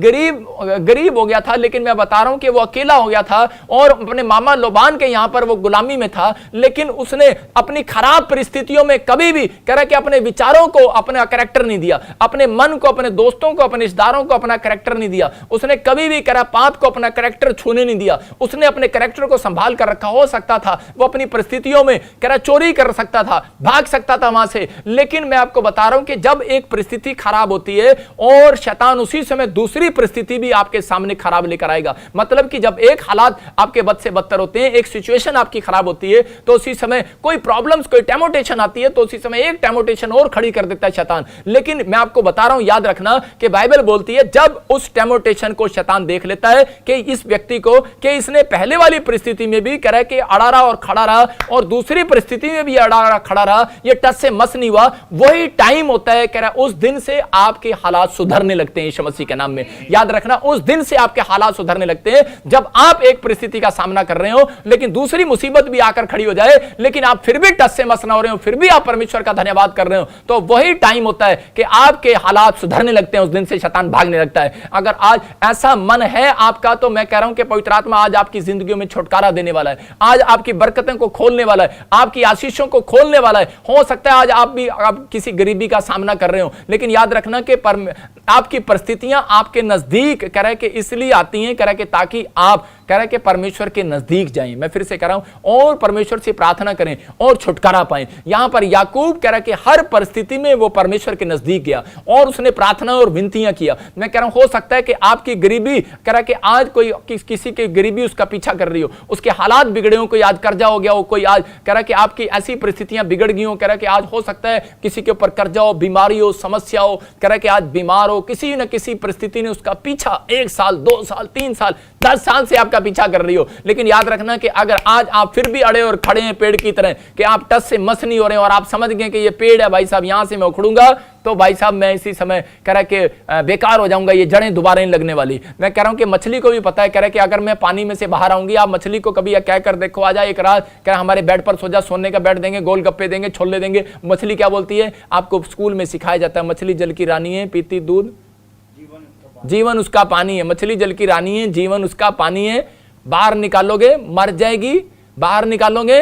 गरीब हो गया था, लेकिन मैं बता रहा हूं कि वो अकेला हो गया था और अपने मामा लोबान के यहां पर वो गुलामी में था, लेकिन उसने अपनी खराब परिस्थितियों में कभी भी कह रहा है कि अपने विचारों को अपना कैरेक्टर नहीं दिया, अपने मन को, अपने दोस्तों को, अपने रिश्तेदारों को अपना कैरेक्टर नहीं दिया। उसने कभी भी कह रहा पाप को अपना कैरेक्टर छूने नहीं दिया। उसने अपने कैरेक्टर को संभाल कर रखा। हो सकता था वो अपनी परिस्थितियों में कह रहा चोरी कर सकता था, भाग सकता था वहां से, लेकिन मैं आपको बता रहा हूं कि जब एक परिस्थिति खराब होती है और शैतान उसी समय दूसरी परिस्थिति भी आपके सामने खराब लेकर आएगा। मतलब कि जब एक हालात आपके बद से बदतर होते हैं, एक सिचुएशन आपकी खराब होती है, तो उसी समय कोई प्रॉब्लम्स, कोई टेमोटेशन आती है, तो उसी समय एक टेमोटेशन और खड़ी कर देता है शैतान। लेकिन मैं आपको बता रहा हूं, याद रखना कि बाइबल बोलती है जब उस टेमोटेशन को शैतान देख लेता है कि इस व्यक्ति को, कि इसने पहले वाली परिस्थिति में भी कह रहा है कि अड़ा रहा और खड़ा रहा, और दूसरी परिस्थिति में भी अड़ा रहा खड़ा रहा, ये टस से मस नहीं हुआ, वही टाइम होता है कह रहा उस दिन से आपके हालात सुधरने लगते हैं यीशु मसीह के नाम में। याद रखना, उस दिन से आपके हालात सुधरने लगते हैं जब आप एक परिस्थिति का सामना कर रहे हो, लेकिन दूसरी मुसीबत भी आकर खड़ी हो जाए, लेकिन आप फिर भी टस से मस ना हो रहे हो, फिर भी आप परमेश्वर का धन्यवाद कर रहे हो, तो वही टाइम होता है कि आपके हालात सुधरने लगते हैं। उस दिन से शैतान भागने लगता है। अगर आज ऐसा मन है आपका, तो मैं कह रहा हूं कि पवित्र आत्मा आज आपकी जिंदगियों में छुटकारा देने वाला है, आज आपकी बरकतें को खोलने वाला है, आपकी आशीषों को खोलने वाला है। हो सकता है आज आप किसी गरीबी का सामना कर रहे हो, लेकिन याद रखना कि आपकी परिस्थितियां आपके नजदीक कह रहा है कि इसलिए आती हैं, कह रहा है कि ताकि आप कह रहा है कि परमेश्वर के नजदीक जाएं। मैं फिर से कह रहा हूं, और परमेश्वर से प्रार्थना करें और छुटकारा पाएं। यहां पर याकूब कह रहा है कि हर परिस्थिति में वो परमेश्वर के नजदीक गया और उसने प्रार्थना और विनतियां किया। मैं कह रहा हूं, हो सकता है कि आपकी गरीबी कह रहा है कि आज कोई किसी की गरीबी उसका पीछा कर रही हो, उसके हालात बिगड़े हो, कोई आज कर्जा हो गया हो, कोई आज कह रहा है कि आपकी ऐसी परिस्थितियां बिगड़ गई हो, कह रहा है कि आज हो सकता है किसी के ऊपर कर्जा हो, बीमारी हो, समस्या हो, कह रहा है कि आज बीमार हो, किसी न किसी परिस्थिति ने उसका पीछा 1 साल 2 साल 3 साल 10 साल से आपका पीछा कर रही हो। लेकिन याद रखना कि अगर आज आप फिर भी अड़े और खड़े हैं पेड़ की तरह, कि आप टस से मस नहीं हो रहे हैं और आप समझ गए कि ये पेड़ है भाई साहब, यहां से मैं उखड़ूंगा तो भाई साहब मैं इसी समय कह रहा कि बेकार हो जाऊंगा, ये जड़ें दोबारा नहीं लगने वाली। मैं कह रहा हूं कि मछली को भी पता है, कह रहा कि अगर मैं पानी में से बाहर आऊंगी, आप मछली को कभी कह कर देखो, आ जा एक रात, कह रहा हमारे बेड पर सो जा, सोने का बेड देंगे, गोलगप्पे देंगे, छोले देंगे। मछली क्या बोलती है? आपको स्कूल में सिखाया जाता है, मछली जल की रानी है, पीती दूध, जीवन उसका पानी है। मछली जल की रानी है, जीवन उसका पानी है। बाहर निकालोगे मर जाएगी, बाहर निकालोगे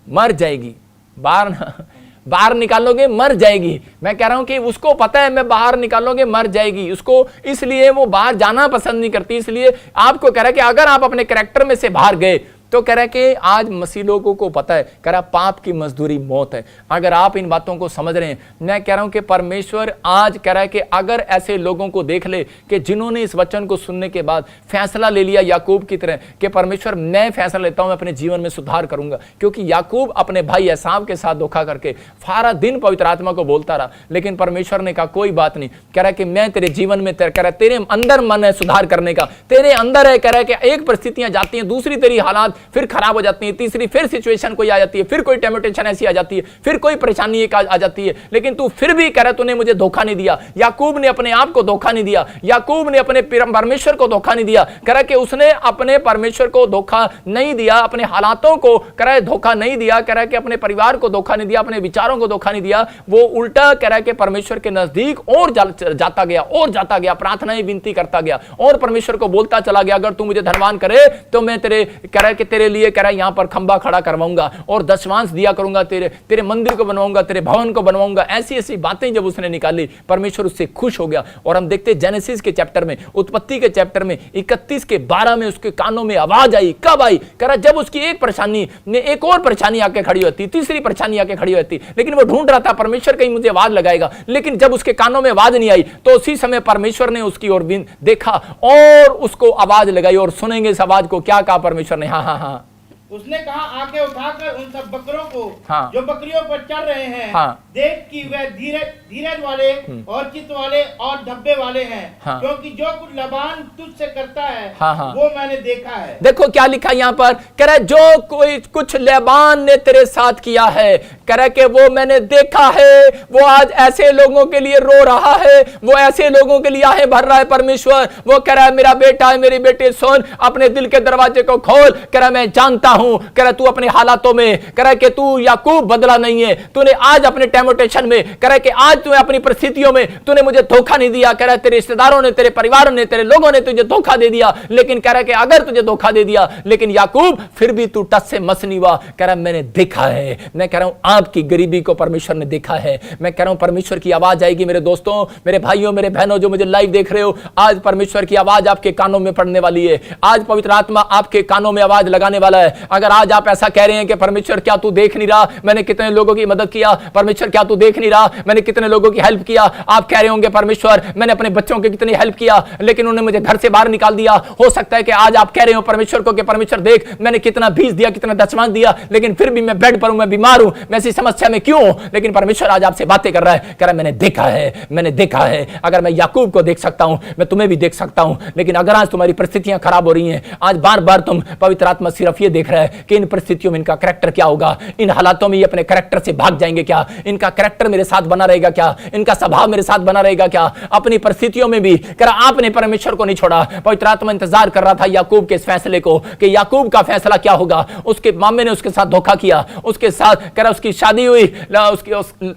मर जाएगी, बाहर निकालोगे मर जाएगी। मैं कह रहा हूं कि उसको पता है मैं बाहर निकालोगे मर जाएगी, उसको, इसलिए वो बाहर जाना पसंद नहीं करती। इसलिए आपको कह रहा है कि अगर आप अपने कैरेक्टर में से बाहर गए, तो कह रहा है कि आज मसीह लोगों को पता है, कह रहा पाप की मजदूरी मौत है। अगर आप इन बातों को समझ रहे हैं, मैं कह रहा हूं कि परमेश्वर आज कह रहा है कि अगर ऐसे लोगों को देख ले कि जिन्होंने इस वचन को सुनने के बाद फैसला ले लिया याकूब की तरह कि परमेश्वर मैं फैसला लेता हूं, मैं अपने जीवन में सुधार करूंगा। क्योंकि याकूब अपने भाई एसाव के साथ धोखा करके सारा दिन पवित्र आत्मा को बोलता रहा, लेकिन परमेश्वर ने कहा कोई बात नहीं, कह रहा है कि मैं तेरे जीवन में कह रहा है तेरे अंदर मन है सुधार करने का, तेरे अंदर है। कह रहा है कि एक परिस्थितियां जाती हैं, दूसरी तेरी हालात फिर खराब हो जाती है, तीसरी फिर सिचुएशन कोई आ जाती है, फिर कोई टेम्पटेशन ऐसी आ जाती है, फिर कोई परेशानी एक आ जाती है, लेकिन तू फिर भी कह रहा तूने मुझे धोखा नहीं दिया। याकूब ने अपने आप को धोखा नहीं दिया, याकूब ने अपने परमेश्वर को धोखा नहीं दिया। कह रहा कि उसने अपने परमेश्वर को धोखा नहीं दिया, अपने हालातों को कह रहा है धोखा नहीं दिया, कह रहा है कि अपने परिवार को धोखा नहीं दिया, अपने विचारों को धोखा नहीं दिया। वो उल्टा कह रहा है कि परमेश्वर के नजदीक और जाता गया और जाता गया, प्रार्थनाएं विनती करता गया और परमेश्वर को बोलता चला गया, अगर तू मुझे धनवान करे तो मैं तेरे कह रहा है कि तेरे लिए कह रहा है यहां पर खंबा खड़ा करवाऊंगा और दशमांश दिया करूंगा, तेरे मंदिर को बनवाऊंगा, तेरे भवन को बनवाऊंगा। ऐसी ऐसी बातें जब उसने निकाली, परमेश्वर उससे खुश हो गया। और हम देखते जेनेसिस के चैप्टर में, उत्पत्ति के चैप्टर में 31:12 में उसके कानों में आवाज आई। कब आई? कह रहा जब उसकी एक परेशानी ने एक और परेशानी आके खड़ी होती, तीसरी परेशानी आके खड़ी होती, लेकिन वो ढूंढ रहा था परमेश्वर कहीं मुझे आवाज लगाएगा, लेकिन जब उसके कानों में आवाज नहीं आई तो उसी समय परमेश्वर ने उसकी ओर देखा और उसको आवाज लगाई। और सुनेंगे इस आवाज को, क्या कहा परमेश्वर ने? हाँ हाँ हाँ, उसने कहा आके उठाकर उन सब बकरों को हाँ, जो बकरियों पर चढ़ रहे हैं, हाँ, देख कि वे धीरज वाले और चित्त वाले और धब्बे वाले हैं, हाँ, क्योंकि जो कुछ लबान तुझसे करता है, हाँ, हाँ, वो मैंने देखा है। देखो क्या लिखा यहाँ पर, कह रहा जो कोई कुछ लबान ने तेरे साथ किया है, कह रहा कि वो मैंने देखा है। वो आज ऐसे लोगों के लिए रो रहा है, वो ऐसे लोगों के लिए आहें भर रहा है परमेश्वर। वो कह रहा है मेरा बेटा है, मेरी बेटी सुन, अपने दिल के दरवाजे को खोल। कह रहा मैं जानता हूं, कह रहा तू अपने हालातों में, कह रहा कि तू याकूब बदला नहीं है, तूने आज अपने टेम्पटेशन में, कह रहा कि आज तूने अपनी परिस्थितियों में तूने मुझे धोखा नहीं दिया। कह रहा तेरे रिश्तेदारों ने, तेरे परिवार ने, तेरे लोगों ने तुझे धोखा दे दिया, लेकिन कह रहा कि अगर तुझे धोखा दे दिया, लेकिन याकूब फिर भी तू टस से मस नहीं हुआ। कह रहा मैंने देखा है, मैं कह रहा हूं आपकी गरीबी को परमेश्वर ने देखा है। मैं कह रहा हूं परमेश्वर की आवाज आएगी मेरे दोस्तों, मेरे भाइयों, मेरे बहनों जो मुझे लाइव देख रहे हो, आज परमेश्वर की आवाज आपके कानों में पड़ने वाली है। आज पवित्र आत्मा आपके कानों में आवाज लगाने वाला है। अगर आज आप ऐसा कह रहे हैं कि परमेश्वर क्या तू देख नहीं रहा, मैंने कितने लोगों की मदद किया, परमेश्वर क्या तू देख नहीं रहा, मैंने कितने लोगों की हेल्प किया। आप कह रहे होंगे परमेश्वर मैंने अपने बच्चों की कितनी हेल्प किया, लेकिन उन्होंने मुझे घर से बाहर निकाल दिया। हो सकता है कि आज आप कह रहे हो परमेश्वर को कि परमेश्वर देख मैंने कितना बीज दिया, कितना दशमांश दिया, लेकिन फिर भी मैं बेड पर हूं, मैं बीमार हूं, मैं ऐसी समस्या में क्यों हूं। लेकिन परमेश्वर आज आपसे बातें कर रहा है, कह रहा है मैंने देखा है, मैंने देखा है। अगर मैं याकूब को देख सकता हूं, मैं तुम्हें भी देख सकता हूं। लेकिन अगर आज तुम्हारी परिस्थितियां खराब हो रही हैं, आज बार बार तुम, पवित्र आत्मा सिर्फ ये देख रहा है कि इन परिस्थितियों में इनका करैक्टर क्या होगा, इन हालातों में ये अपने करैक्टर से भाग जाएंगे क्या, इनका करैक्टर मेरे साथ बना रहेगा क्या, इनका स्वभाव मेरे साथ बना रहेगा क्या। अपनी परिस्थितियों में भी कह रहा आपने परमेश्वर को नहीं छोड़ा। पवित्र आत्मा इंतजार कर रहा था याकूब के इस फैसले को कि याकूब का फैसला क्या होगा। उसके मामे ने उसके साथ धोखा किया, उसके साथ कह रहा उसकी शादी हुई,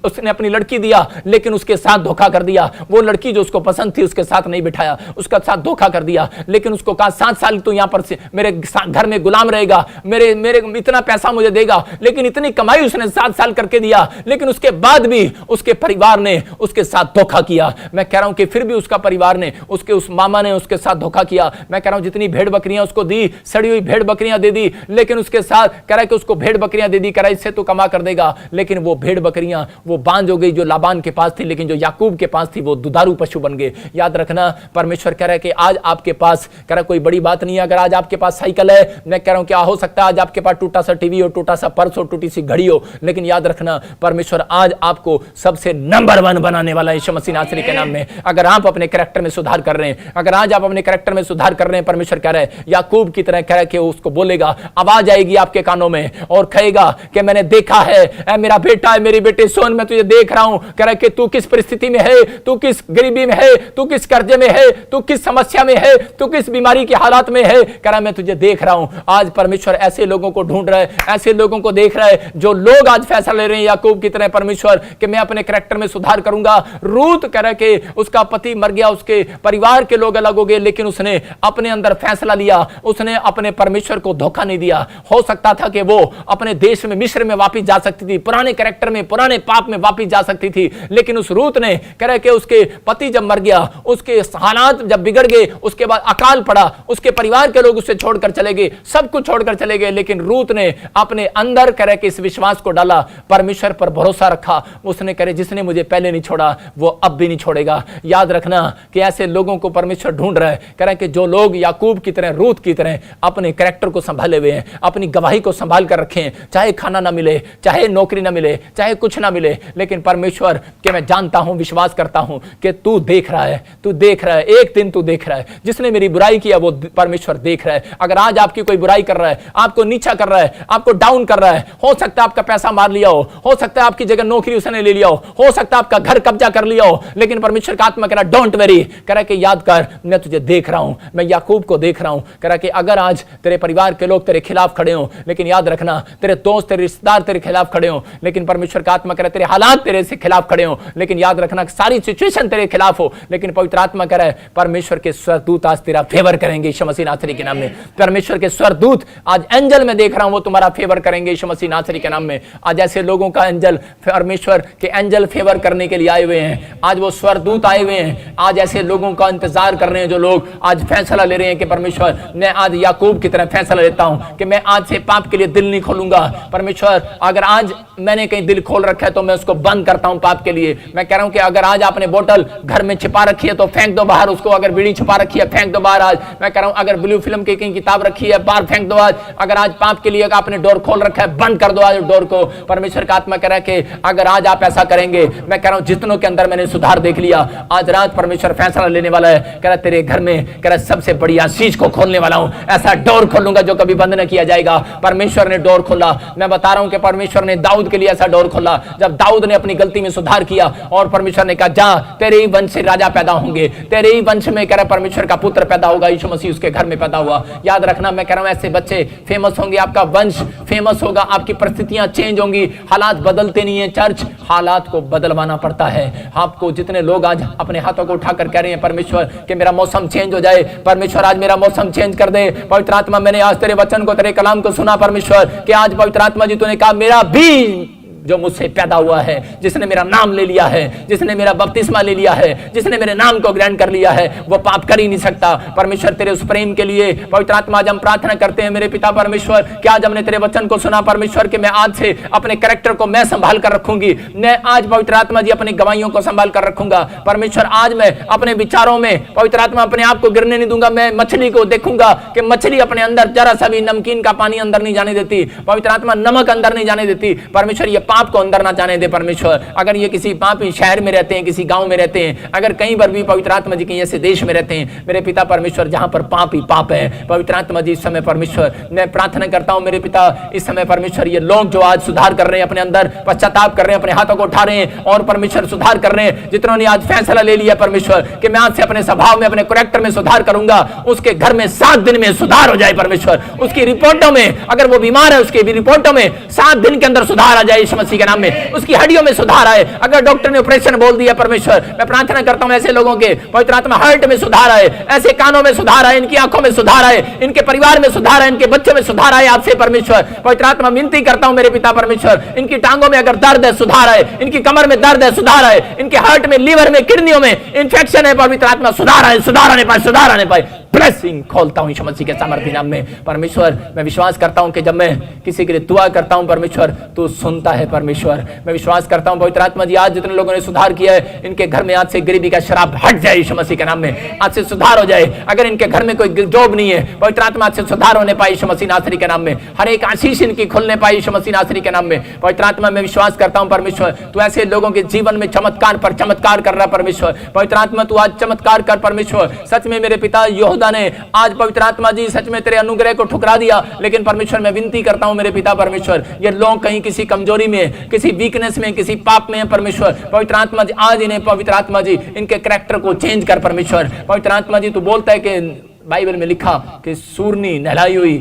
उसने अपनी लड़की दिया, लेकिन उसके साथ धोखा कर दिया। वो लड़की जो उसको पसंद थी उसके साथ नहीं बिठाया, उसका साथ धोखा कर दिया। लेकिन उसको कहा 7 साल तू यहां पर मेरे घर में गुलाम रहेगा, मेरे इतना पैसा मुझे देगा। लेकिन इतनी कमाई उसने 7 साल करके दिया, लेकिन उसके बाद भी उसके परिवार ने उसके साथ धोखा किया। मैं कह रहा हूं कि फिर भी उसका परिवार ने, उसके उस मामा ने उसके साथ धोखा किया। मैं कह रहा हूं जितनी भेड़ बकरियां उसको दी, सड़ी हुई भेड़ बकरियां दे दी, लेकिन उसके साथ कह रहा है कि उसको भेड़ बकरियां दे दी, कह रहा है इससे तो कमा कर देगा। लेकिन वो भेड़ बकरियां वो बांझ हो गई जो लाबान के पास थी, लेकिन जो याकूब के पास थी वो दुधारू पशु बन गए। याद रखना परमेश्वर कह रहा है कि आज आपके पास, कह रहा कोई बड़ी बात नहीं है अगर आज आपके पास साइकिल है। मैं कह रहा हूं क्या हो सकता है आज आपके पास टूटा सा टीवी हो, टूटा सा पर्स हो, टूटी सी घड़ी हो, लेकिन याद रखना परमेश्वर आज आपको सबसे नंबर 1 बनाने वाला है यीशु मसीह नासरी के नाम में। अगर आप अपने कैरेक्टर में सुधार कर रहे हैं, अगर आज आप अपने कैरेक्टर में सुधार कर रहे हैं, परमेश्वर कह रहा है याकूब की तरह कह रहा है कि उसको बोलेगा, आवाज आएगी आपके कानों में और कहेगा कि मैंने देखा है, मेरा बेटा है, मेरी बेटी सुन, मैं तुझे देख रहा हूं। कह रहा है कि तू किस परिस्थिति में है, तू किस गरीबी में है, तू किस कर्जे में है, तू किस समस्या में है, तू किस बीमारी के हालात में है, कह रहा मैं तुझे देख रहा हूं। आज परमेश्वर ऐसे लोगों को ढूंढ रहा है, ऐसे लोगों को देख रहा है जो लोग आज फैसला ले रहे हैं याकूब की तरह परमेश्वर कि मैं अपने कैरेक्टर में सुधार करूंगा। रूत कह रहा कि उसका पति मर गया, उसके परिवार के लोग अलग हो गए, लेकिन उसने अपने अंदर फैसला लिया, उसने अपने परमेश्वर को धोखा नहीं दिया। हो सकता था कि वो अपने देश में मिस्र में वापस जा सकती थी, पुराने कैरेक्टर में, पुराने पाप में वापस जा सकती थी, लेकिन उस रूत ने कह रहा कि उसके पति जब मर गया, उसके हालात जब बिगड़ गए, उसके बाद अकाल पड़ा, उसके परिवार के लोग उसे छोड़कर चले गए, सब कुछ छोड़कर चले गए, लेकिन रूत ने अपने अंदर कह रहा कि इस विश्वास को डाला, परमेश्वर पर भरोसा रखा। उसने कह रहे जिसने मुझे पहले नहीं छोड़ा वो अब भी नहीं छोड़ेगा। याद रखना कि ऐसे लोगों को परमेश्वर ढूंढ रहा है, कह रहा है कि जो लोग याकूब की तरह, रूत की तरह अपने कैरेक्टर को संभाले हुए हैं, अपनी गवाही को संभाल कर रखें, चाहे खाना ना मिले, चाहे नौकरी ना मिले, चाहे कुछ ना मिले, लेकिन परमेश्वर के मैं जानता हूं, विश्वास करता हूं कि तू देख रहा है, तू देख रहा है, एक दिन तू देख रहा है। जिसने मेरी बुराई किया वो परमेश्वर देख रहा है। अगर आज आपकी कोई बुराई कर रहा है, आपको नीचा कर रहा है, आपको डाउन कर रहा है। हो सकता है आपका पैसा मार लिया हो सकता है आपकी जगह नौकरी उसने ले लिया हो सकता है आपका घर कब्जा कर लिया हो, लेकिन परमेश्वर का आत्मा कह रहा डोंट वेरी, कह रहा कि याद कर मैं तुझे देख रहा हूं, मैं याकूब को देख रहा हूं। कह रहा कि अगर आज तेरे परिवार के लोग तेरे खिलाफ खड़े हो, लेकिन याद रखना तेरे दोस्त तेरे रिश्तेदार तेरे खिलाफ खड़े हो, लेकिन परमेश्वर का आत्मा कह रहा है तेरे हालात तेरे से खिलाफ खड़े हो, लेकिन याद रखना सारी सिचुएशन तेरे खिलाफ हो, लेकिन पवित्र आत्मा कह रहा है परमेश्वर के स्वर्गदूत आज तेरा फेवर करेंगे यीशु मसीह नासरी के नाम में। परमेश्वर के स्वर्गदूत आज एंजल में देख रहा हूं वो तुम्हारा फेवर करेंगे यीशु मसीह नासरी के नाम में। आज ऐसे लोगों का एंजल, परमेश्वर के एंजल फेवर करने के लिए आए हुए हैं, आज वो स्वर्गदूत आए हुए हैं। आज ऐसे लोगों का इंतजार कर रहे हैं जो लोग आज फैसला ले रहे हैं कि परमेश्वर मैं आज याकूब की तरह फैसला लेता हूं कि मैं आज से पाप के लिए दिल नहीं खोलूंगा। परमेश्वर अगर आज मैंने कहीं दिल खोल रखा है तो मैं उसको बंद करता हूं पाप के लिए। मैं कह रहा हूं कि अगर आज आपने बोतल घर में छिपा रखी है तो फेंक दो बाहर उसको, अगर बीड़ी छिपा रखी है फेंक दो बाहर। आज मैं कह रहा हूं अगर ब्लू फिल्म की कहीं किताब रखी है बाहर फेंक दो। आज अगर आज पाप के लिए आपने डोर खोल रखा है बंद कर दो आज डोर को। परमेश्वर का आत्मा कह रहा है कि अगर आज आप ऐसा करेंगे, मैं कह रहा हूं जितनों के अंदर मैंने सुधार देख लिया, आज रात परमेश्वर फैसला लेने वाला है। कह रहा तेरे घर में कह रहा सबसे बड़ी आशीष को खोलने वाला हूं, ऐसा डोर खोलूंगा जो कभी बंद न किया जाएगा। परमेश्वर ने डोर खोला। मैं बता रहा हूं कि परमेश्वर ने दाऊद के लिए ऐसा डोर खोला जब दाऊद ने अपनी गलती में सुधार किया और परमेश्वर ने कहा जा तेरे ही वंश से राजा पैदा होंगे, तेरे ही वंश में कह रहा परमेश्वर का पुत्र पैदा होगा। यीशु मसीह उसके घर में पैदा हुआ। याद रखना मैं कह रहा हूं ऐसे बच्चे फेमस होंगे, आपका वंश फेमस होगा, आपकी परिस्थितियां चेंज होंगी। हालात बदलते नहीं है चर्च, हालात को बदलवाना पड़ता है। आपको जितने लोग आज अपने हाथों को उठाकर कह रहे हैं परमेश्वर कि मेरा मौसम चेंज हो जाए, परमेश्वर आज मेरा मौसम चेंज कर दे। पवित्र आत्मा मैंने आज तेरे वचन को तेरे कलाम को सुना परमेश्वर कि आज पवित्र आत्मा जी तूने कहा मेरा भी जो मुझसे पैदा हुआ है, जिसने मेरा नाम ले लिया है, जिसने मेरा बपतिस्मा ले लिया है, जिसने मेरे नाम को ग्रहण कर लिया है, वो पाप कर ही नहीं सकता। परमेश्वर तेरे उस प्रेम के लिए पवित्र आत्मा आज हम प्रार्थना करते हैं मेरे पिता परमेश्वर कि आज हमने तेरे वचन को सुना परमेश्वर कि मैं आज से अपने कैरेक्टर को मैं संभाल कर रखूंगी। मैं आज पवित्र आत्मा जी अपनी गवाहियों को संभाल कर रखूंगा। परमेश्वर आज मैं अपने विचारों में पवित्र आत्मा अपने आप को गिरने नहीं दूंगा। मैं मछली को देखूंगा कि मछली अपने अंदर जरा सा भी नमकीन का पानी अंदर नहीं जाने देती, पवित्र आत्मा नमक अंदर नहीं जाने देती। परमेश्वर ये पाप को अंदर ना जाने दे परमेश्वर। अगर ये किसी पापी शहर में रहते हैं, किसी गांव में रहते हैं, अगर कहीं पर भी पवित्र आत्मा जी कहीं ऐसे देश में रहते हैं मेरे पिता परमेश्वर जहां पर पाप ही पाप है, पवित्र आत्मा जी इस समय परमेश्वर मैं प्रार्थना करता हूं मेरे पिता इस समय परमेश्वर ये लोग जो आज सुधार कर रहे हैं, अपने अंदर पश्चाताप कर रहे हैं, अपने हाथों को उठा रहे हैं और परमेश्वर सुधार कर रहे हैं, जितनों ने आज फैसला ले लिया परमेश्वर कि मैं आज से अपने स्वभाव में अपने कैरेक्टर में सुधार करूंगा, उसके घर में 7 दिन में सुधार हो जाए परमेश्वर। उसकी रिपोर्टों में अगर वो बीमार है उसकी भी रिपोर्टों में 7 दिन के अंदर सुधार आ जाए यीशु मसीह के नाम में। उसकी हड्डियों में सुधार आए। अगर डॉक्टर ने ऑपरेशन बोल दिया परमेश्वर मैं प्रार्थना करता हूं ऐसे लोगों के पवित्र आत्मा हार्ट में सुधार आए, ऐसे कानों में सुधार आए, इनकी आंखों में सुधार आए, इनके परिवार में सुधार आए, इनके बच्चों में सुधार आए। आपसे परमेश्वर पवित्र आत्मा विनती करता हूं मेरे पिता परमेश्वर इनकी टांगों में अगर दर्द है सुधार आए, इनकी कमर में दर्द है सुधार आए, इनके हार्ट में लीवर में किडनियों में इंफेक्शन है पवित्र आत्मा सुधार आए, सुधार आने पाए, सुधार आने पाए। ब्लेसिंग खोलता हूं यीशु मसीह के सामर्थ्य नाम में परमेश्वर। मैं विश्वास करता हूं कि जब मैं किसी के लिए दुआ करता हूं परमेश्वर तो सुनता है परमेश्वर। मैं विश्वास करता हूं पवित्र आत्मा जी आज जितने लोगों ने सुधार किया है इनके घर में आज से गरीबी का शराब हट जाए यीशु मसीह के नाम में, आज से सुधार हो जाए। अगर इनके घर में कोई जॉब नहीं है पवित्र आत्मा आज से सुधार होने पाए यीशु मसीह नासरी के नाम में, हर एक आशीष इनकी खुलने पाए यीशु मसीह नासरी के नाम में। पवित्र आत्मा मैं विश्वास करता हूं परमेश्वर तू ऐसे लोगों के जीवन में चमत्कार पर चमत्कार कर रहा परमेश्वर। पवित्र आत्मा तू आज चमत्कार कर परमेश्वर। सच में मेरे पिता यहोशू ने आज पवित्र आत्मा जी सच में तेरे अनुग्रह को ठुकरा दिया, लेकिन परमेश्वर मैं विनती करता हूं मेरे पिता परमेश्वर ये लोग कहीं किसी कमजोरी में, किसी वीकनेस में, किसी पाप में परमेश्वर पवित्र आत्मा जी आज इन्हें पवित्र आत्मा जी इनके कैरेक्टर को चेंज कर परमेश्वर। पवित्र आत्मा जी तू बोलता है कि बाइबल में लिखा कि सूरनी नहलाई हुई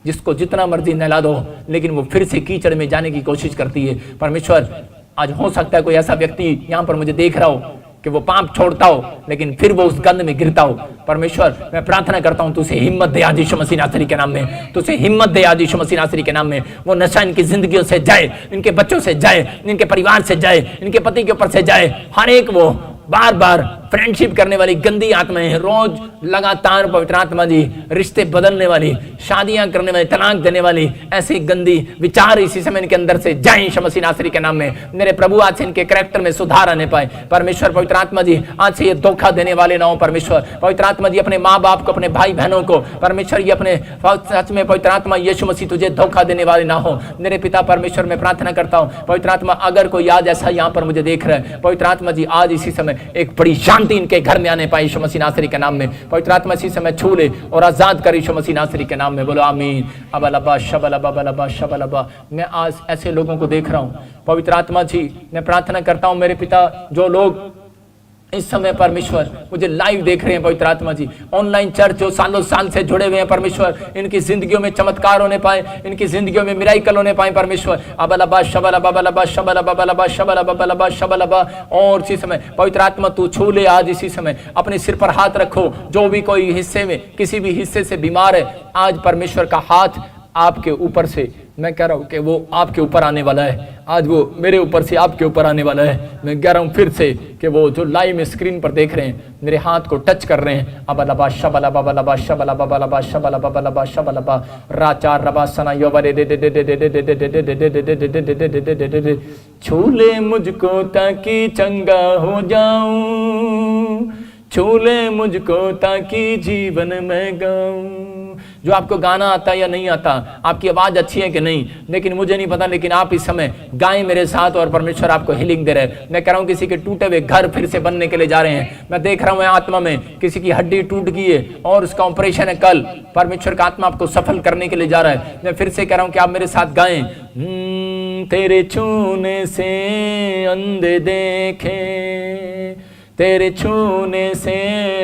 जिसको जितना मर्जी नहला दो लेकिन वो फिर से कीचड़ में जाने की कोशिश करती है परमेश्वर। आज हो सकता है कोई ऐसा व्यक्ति यहां पर मुझे देख रहा हो कि वो पाप छोड़ता हो लेकिन फिर वो उस गंध में गिरता हो परमेश्वर। मैं प्रार्थना करता हूं तुझे हिम्मत दे आज यीशु मसीह नासरी के नाम में, तुझे हिम्मत दे आज यीशु मसीह नासरी के नाम में। वो नशा इनकी जिंदगियों से जाए, इनके बच्चों से जाए, इनके परिवार से जाए, इनके पति के ऊपर से जाए। हर एक वो बार बार फ्रेंडशिप करने वाली गंदी आत्माएं हैं, रोज लगातार पवित्र आत्मा जी रिश्ते बदलने वाली, शादियां करने वाली, तलाक देने वाली ऐसी गंदी विचार इसी समय इनके अंदर से जाए यीशु मसीह नासरी के नाम में। मेरे प्रभु आज से इनके कैरेक्टर में सुधार आने पाए परमेश्वर। पवित्र आत्मा जी आज से ये धोखा देने वाले ना हो परमेश्वर। पवित्र आत्मा जी अपने माँ बाप को, अपने भाई बहनों को परमेश्वर ये अपने सच में पवित्र आत्मा यीशु मसीह तुझे धोखा देने वाले ना हो मेरे पिता परमेश्वर। मैं प्रार्थना करता हूँ पवित्र आत्मा अगर कोई आज ऐसा यहाँ पर मुझे देख रहा है पवित्र आत्मा जी आज इसी समय एक बड़ी शांति शांति इनके घर में आने पाए यीशु मसीह नासरी के नाम में। पवित्र आत्मा इसी समय छू ले और आजाद कर यीशु मसीह नासरी के नाम में। बोलो आमीन। अबलबा शबलबा बलबा शबलबा। मैं आज ऐसे लोगों को देख रहा हूँ पवित्र आत्मा जी, मैं प्रार्थना करता हूँ मेरे पिता, जो लोग इस समय परमेश्वर मुझे लाइव देख रहे हैं पवित्र आत्मा जी, ऑनलाइन चर्च जो सालों साल से जुड़े हुए हैं परमेश्वर, इनकी जिंदगियों में चमत्कार होने पाए, इनकी जिंदगियों में मिराइकल होने पाए परमेश्वर। अबलबा शबलबा बलबा शबलबा बलबा शबलबा बलबा शबलबा। और इसी समय पवित्र आत्मा तू छू ले आज इसी समय, अपने सिर पर हाथ रखो। जो भी कोई हिस्से में किसी भी हिस्से से बीमार है, आज परमेश्वर का हाथ आपके ऊपर से, मैं कह रहा हूं कि वो आपके ऊपर आने वाला है। आज वो मेरे ऊपर से आपके ऊपर आने वाला है। मैं कह रहा हूं फिर से कि वो जो लाइव में स्क्रीन पर देख रहे हैं, मेरे हाथ को टच कर रहे हैं। अबलबा शबलबा बलबा शबलबा बलबा शबलबा बलबा शबलबा राचार रबा सना योबरे दे दे दे दे दे दे दे दे दे दे दे दे दे। छू ले मुझको ताकि चंगा हो जाऊं, छू ले मुझको ताकि जीवन में गाऊं। जो आपको गाना आता है या नहीं आता, आपकी आवाज अच्छी है कि नहीं, लेकिन मुझे नहीं पता, लेकिन आप इस समय गाएं मेरे साथ और परमेश्वर आपको हीलिंग दे रहे हैं। मैं कह रहा हूं किसी के टूटे हुए घर फिर से बनने के लिए जा रहे हैं। मैं देख रहा हूं आत्मा में किसी की हड्डी टूट गई है और उसका ऑपरेशन है कल। परमेश्वर का आत्मा आपको सफल करने के लिए जा रहा है। मैं फिर से कह रहा हूं कि आप मेरे साथ गाएं। तेरे छूने से अंधे देखे, तेरे छूने से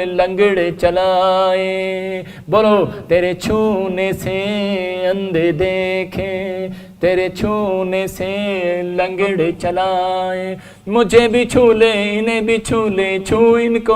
लंगड़े चलाए। बोलो तेरे छूने से अंधे देखे, तेरे छूने से लंगड़े चलाए। मुझे भी छू ले, इन्हें भी छू ले, छू इनको।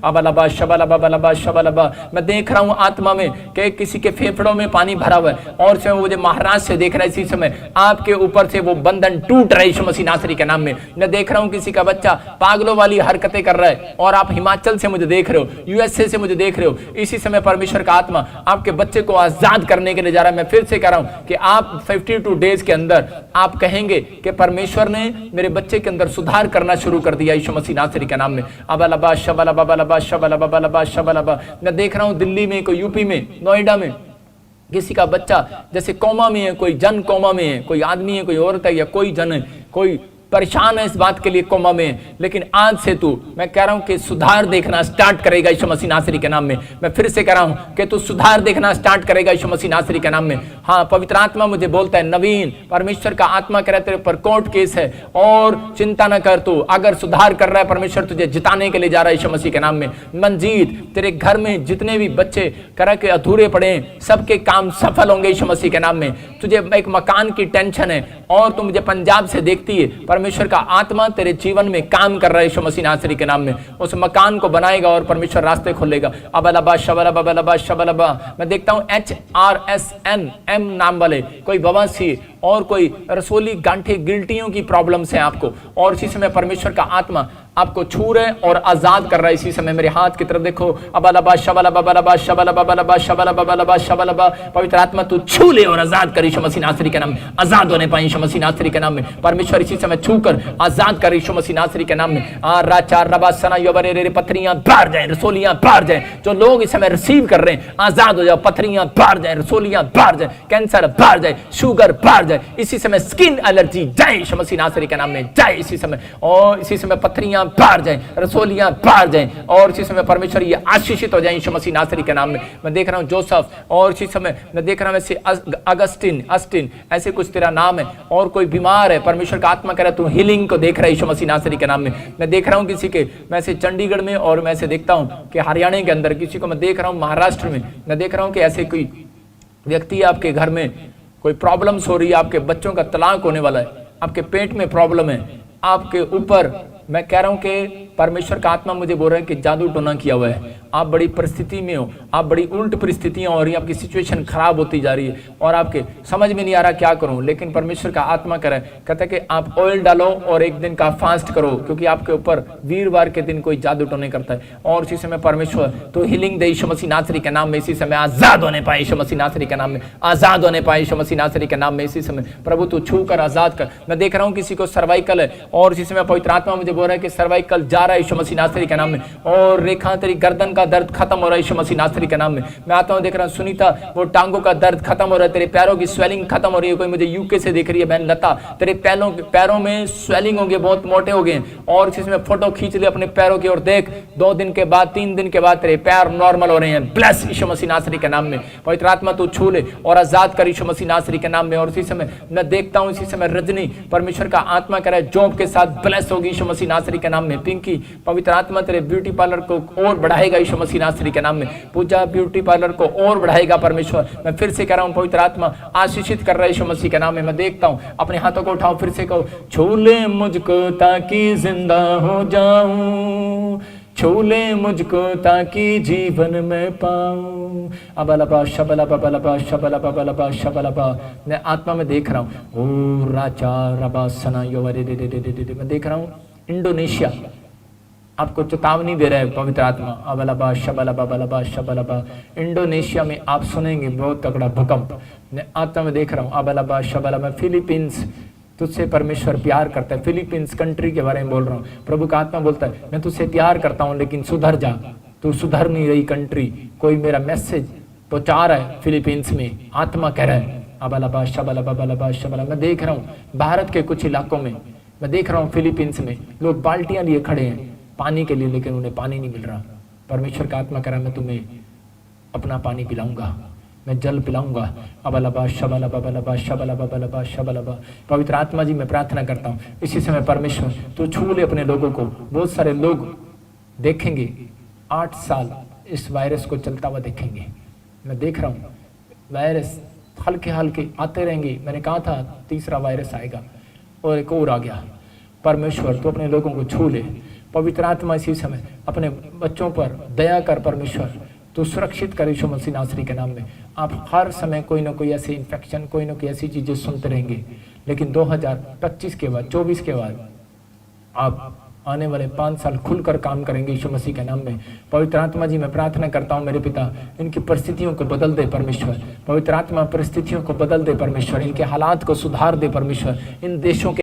अबलबा शबलबा बलबा शबलबा। मैं देख रहा हूँ आत्मा में कि किसी के फेफड़ों में पानी भरा हुआ है और से मुझे महाराज से देख रहा है। इसी समय आपके ऊपर से वो बंधन टूट रहा है यीशु मसीह नासरी के नाम में। मैं देख रहा हूँ किसी का बच्चा पागलों वाली हरकतें कर रहा है और आप हिमाचल से मुझे देख रहे हो, यूएसए से मुझे देख रहे हो। इसी समय परमेश्वर का आत्मा आपके बच्चे को आजाद करने के लिए जा रहा है। मैं फिर से कह रहा हूँ कि आप 52 डेज के अंदर आप कहेंगे कि परमेश्वर ने मेरे बच्चे के अंदर सुधार करना शुरू कर दिया यीशु मसीह नासरी के नाम में। अबलबा शबलबा बलबा शबलबा बलबा शबलबा। मैं देख रहा हूं दिल्ली में, कोई यूपी में, नोएडा में किसी का बच्चा जैसे कोमा में है, कोई जन कोमा में है, कोई आदमी है, कोई औरत है या कोई जन है, कोई परेशान है इस बात के लिए कोमा में, लेकिन आज से तू, मैं कह रहा हूं कि सुधार देखना स्टार्ट करेगा यीशु मसीह नासरी के नाम में। मैं फिर से कह रहा हूं कि तू सुधार देखना स्टार्ट करेगा यीशु मसीह नासरी के नाम में। हाँ, पवित्र आत्मा मुझे बोलता है नवीन, परमेश्वर का आत्मा कह रहा है तेरे पर कोर्ट केस है और चिंता न कर, तू अगर सुधार कर रहा है परमेश्वर तुझे जिताने के लिए जा रहा है यीशु मसीह के नाम में। मंजीत, तेरे घर में जितने भी बच्चे करा के अधूरे पड़े हैं, सबके काम सफल होंगे यीशु मसीह के नाम में। तुझे एक मकान की टेंशन है और तू मुझे पंजाब से देखती है, परमेश्वर का आत्मा तेरे जीवन में काम कर रहा है यीशु मसीह नासरी के नाम में। उस मकान को बनाएगा और परमेश्वर रास्ते खोलेगा। अबलबा शबलबा बलबा शबलबा। मैं देखता हूं HRSNM नाम वाले कोई बवासीर और कोई रसोली गांठे गिल्टियों की प्रॉब्लम्स हैं आपको, और इसी समय परमेश्वर का आत्मा आपको छू रहे और आजाद कर रहा है। इसी समय मेरे हाथ की तरफ देखो। अबलबा शबलबा बलबा शबलबा बलबा शबलबा बलबा शबलबा। पवित्र आत्मा तू छू ले और आजाद कर यीशु मसीह नासरी के नाम में। आजाद होने पाए यीशु मसीह नासरी के नाम में। परमेश्वर इसी समय छू कर आजाद कर यीशु मसीह नासरी के नाम में। राचार रबा सना योबरे रे, पथरियां बाहर जाए, रसोलियां बाहर जाए। जो लोग इस समय रिसीव कर रहे हैं, आजाद हो जाओ। पथरियां बाहर जाए, रसोलियां बाहर जाए, कैंसर बाहर जाए, शुगर बाहर जाए। इसी समय स्किन एलर्जी जाए यीशु मसीह नासरी के नाम में, जाए इसी समय। और इसी समय पथरियां बाहर जाए, रसोलियां बाहर जाए, और इसी समय परमेश्वर ये आशीषित हो जाए यीशु मसीह नासरी के नाम में। मैं देख रहा हूं जोसेफ, और इसी समय मैं देख रहा हूं ऐसे अगस्टिन ऐसे कुछ तेरा नाम है, और कोई बीमार है, परमेश्वर का आत्मा कह रहा है तू हीलिंग को देख रहा है यीशु मसीह नासरी के नाम में। मैं देख रहा हूं किसी के, मैं ऐसे चंडीगढ़ में, और मैं ऐसे देखता हूं कि हरियाणा के अंदर किसी को मैं देख रहा हूं, महाराष्ट्र में मैं देख रहा हूं कि ऐसे कोई व्यक्ति आपके घर में कोई प्रॉब्लम्स हो रही है, आपके बच्चों का तलाक होने वाला है, आपके पेट में प्रॉब्लम है, आपके ऊपर मैं कह रहा हूं कि परमेश्वर का आत्मा मुझे बोल रहा है कि जादू टोना किया हुआ है, आप बड़ी परिस्थिति में हो, आप बड़ी उल्ट परिस्थितियां हो रही हैं, आपकी सिचुएशन खराब होती जा रही है और आपके समझ में नहीं आ रहा क्या करूं, लेकिन परमेश्वर का आत्मा करे कहता है कि आप ऑयल डालो और एक दिन का फास्ट करो, क्योंकि आपके ऊपर वीरवार के दिन कोई जादू टोने करता है। और इसी समय परमेश्वर तो हीलिंग दे यीशु मसीह नासरी के नाम में। इसी समय आजाद होने पाए यीशु मसीह नासरी के नाम में, आजाद होने पाए यीशु मसीह नासरी के नाम में। इसी समय प्रभु तू छू कर आजाद कर। मैं देख रहा हूँ किसी को सर्वाइकल है, और इसी समय पवित्र आत्मा मुझे बोल रहा है कि सर्वाइकल जा रहा है यीशु मसीह नासरी के नाम में, और रेखा तेरी गर्दन का दर्द खत्म हो रहा है यीशु मसीह नासरी के नाम में। मैं आता हूँ, देख रहा हूँ सुनीता, वो टांगों का दर्द खत्म हो रहा है, तेरे पैरों की स्वेलिंग खत्म हो रही है। कोई मुझे यूके से देख रही है बहन लता, तेरे पैरों में स्वेलिंग हो गई, बहुत मोटे हो गए, और इसमें फोटो खींच ले अपने पैरों की और देख 2 दिन के बाद 3 दिन के बाद तेरे पैर नॉर्मल हो रहे हैं। ब्लेस यीशु मसीह नासरी के नाम में। पवित्र आत्मा तू छू ले और आजाद कर यीशु मसीह नासरी के नाम में। और इसी समय मैं देखता हूँ, इसी समय रजनी, परमेश्वर का आत्मा कह रहा है जॉब के साथ ब्लेस होगी यीशु मसीह नासरी के नाम में। पिंकी, पवित्र आत्मा तेरे ब्यूटी पार्लर को और बढ़ाएगा यीशु मसीह नासरी के नाम में। पूजा ब्यूटी पार्लर को और बढ़ाएगा परमेश्वर। मैं फिर से कह रहा हूँ, पवित्र आत्मा आशीषित कर रहा है यीशु मसीह के नाम में। मैं देखता हूँ, अपने हाथों को उठाओ, फिर से कहो, छू ले मुझको ताकि जिंदा हो जाऊं, छू ले मुझको ताकि जीवन में पाऊं। अबलबा शबलबा बलबा शबलबा बलबा शबलबा। मैं आत्मा में देख रहा हूँ, ओ राजा रबा सना योवरे दे दे दे दे दे। मैं देख रहा हूँ इंडोनेशिया आपको चेतावनी दे रहा है पवित्र आत्मा। अबलबा शबलबा बलबा शबलबा। इंडोनेशिया में आप सुनेंगे बहुत तगड़ा भूकंप। मैं आत्मा में देख रहा हूँ, अबलबा शबलबा। फिलीपींस, तुझसे परमेश्वर प्यार करता है। फिलीपींस कंट्री के बारे में बोल रहा हूँ। प्रभु का आत्मा बोलता है, मैं तुझसे प्यार करता हूँ लेकिन सुधर जा, तू सुधर नहीं रही कंट्री। कोई मेरा मैसेज पहुंचा रहा है फिलीपींस में, आत्मा कह रहा है। अबलबा शबलबा बलबा शबलबा। मैं देख रहा हूँ भारत के कुछ इलाकों में, मैं देख रहा हूँ फिलीपींस में लोग बाल्टियां लिए खड़े हैं पानी के लिए, लेकिन उन्हें पानी नहीं मिल रहा। परमेश्वर का आत्मा कह रहा है, मैं तुम्हें अपना पानी पिलाऊंगा, मैं जल पिलाऊंगा। अबलबा शबलबा बलबा शबलबा बलबा शबलबा। पवित्र आत्मा जी, मैं प्रार्थना करता हूँ इसी समय परमेश्वर तो छू ले अपने लोगों को। बहुत सारे लोग देखेंगे 8 साल इस वायरस को चलता हुआ देखेंगे। मैं देख रहा हूँ वायरस हल्के हल्के आते रहेंगे। मैंने कहा था तीसरा वायरस आएगा और एक और आ गया। परमेश्वर तो अपने लोगों को छू ले। पवित्र आत्मा इसी समय अपने बच्चों पर दया कर परमेश्वर, तो सुरक्षित कर यीशु मसीह नासरी के नाम में। आप हर समय कोई ना कोई ऐसी इन्फेक्शन, कोई ना कोई ऐसी चीज़ें सुनते रहेंगे, लेकिन 2025 के बाद, 24 के बाद आप आने वाले 5 साल खुलकर काम करेंगे यीशु मसीह के नाम में। पवित्र आत्मा जी, मैं प्रार्थना करता हूँ मेरे पिता, इनकी परिस्थितियों को बदल दे परमेश्वर। पवित्र आत्मा परिस्थितियों को बदल दे परमेश्वर, इनके हालात को सुधार दे परमेश्वर। इन देशों के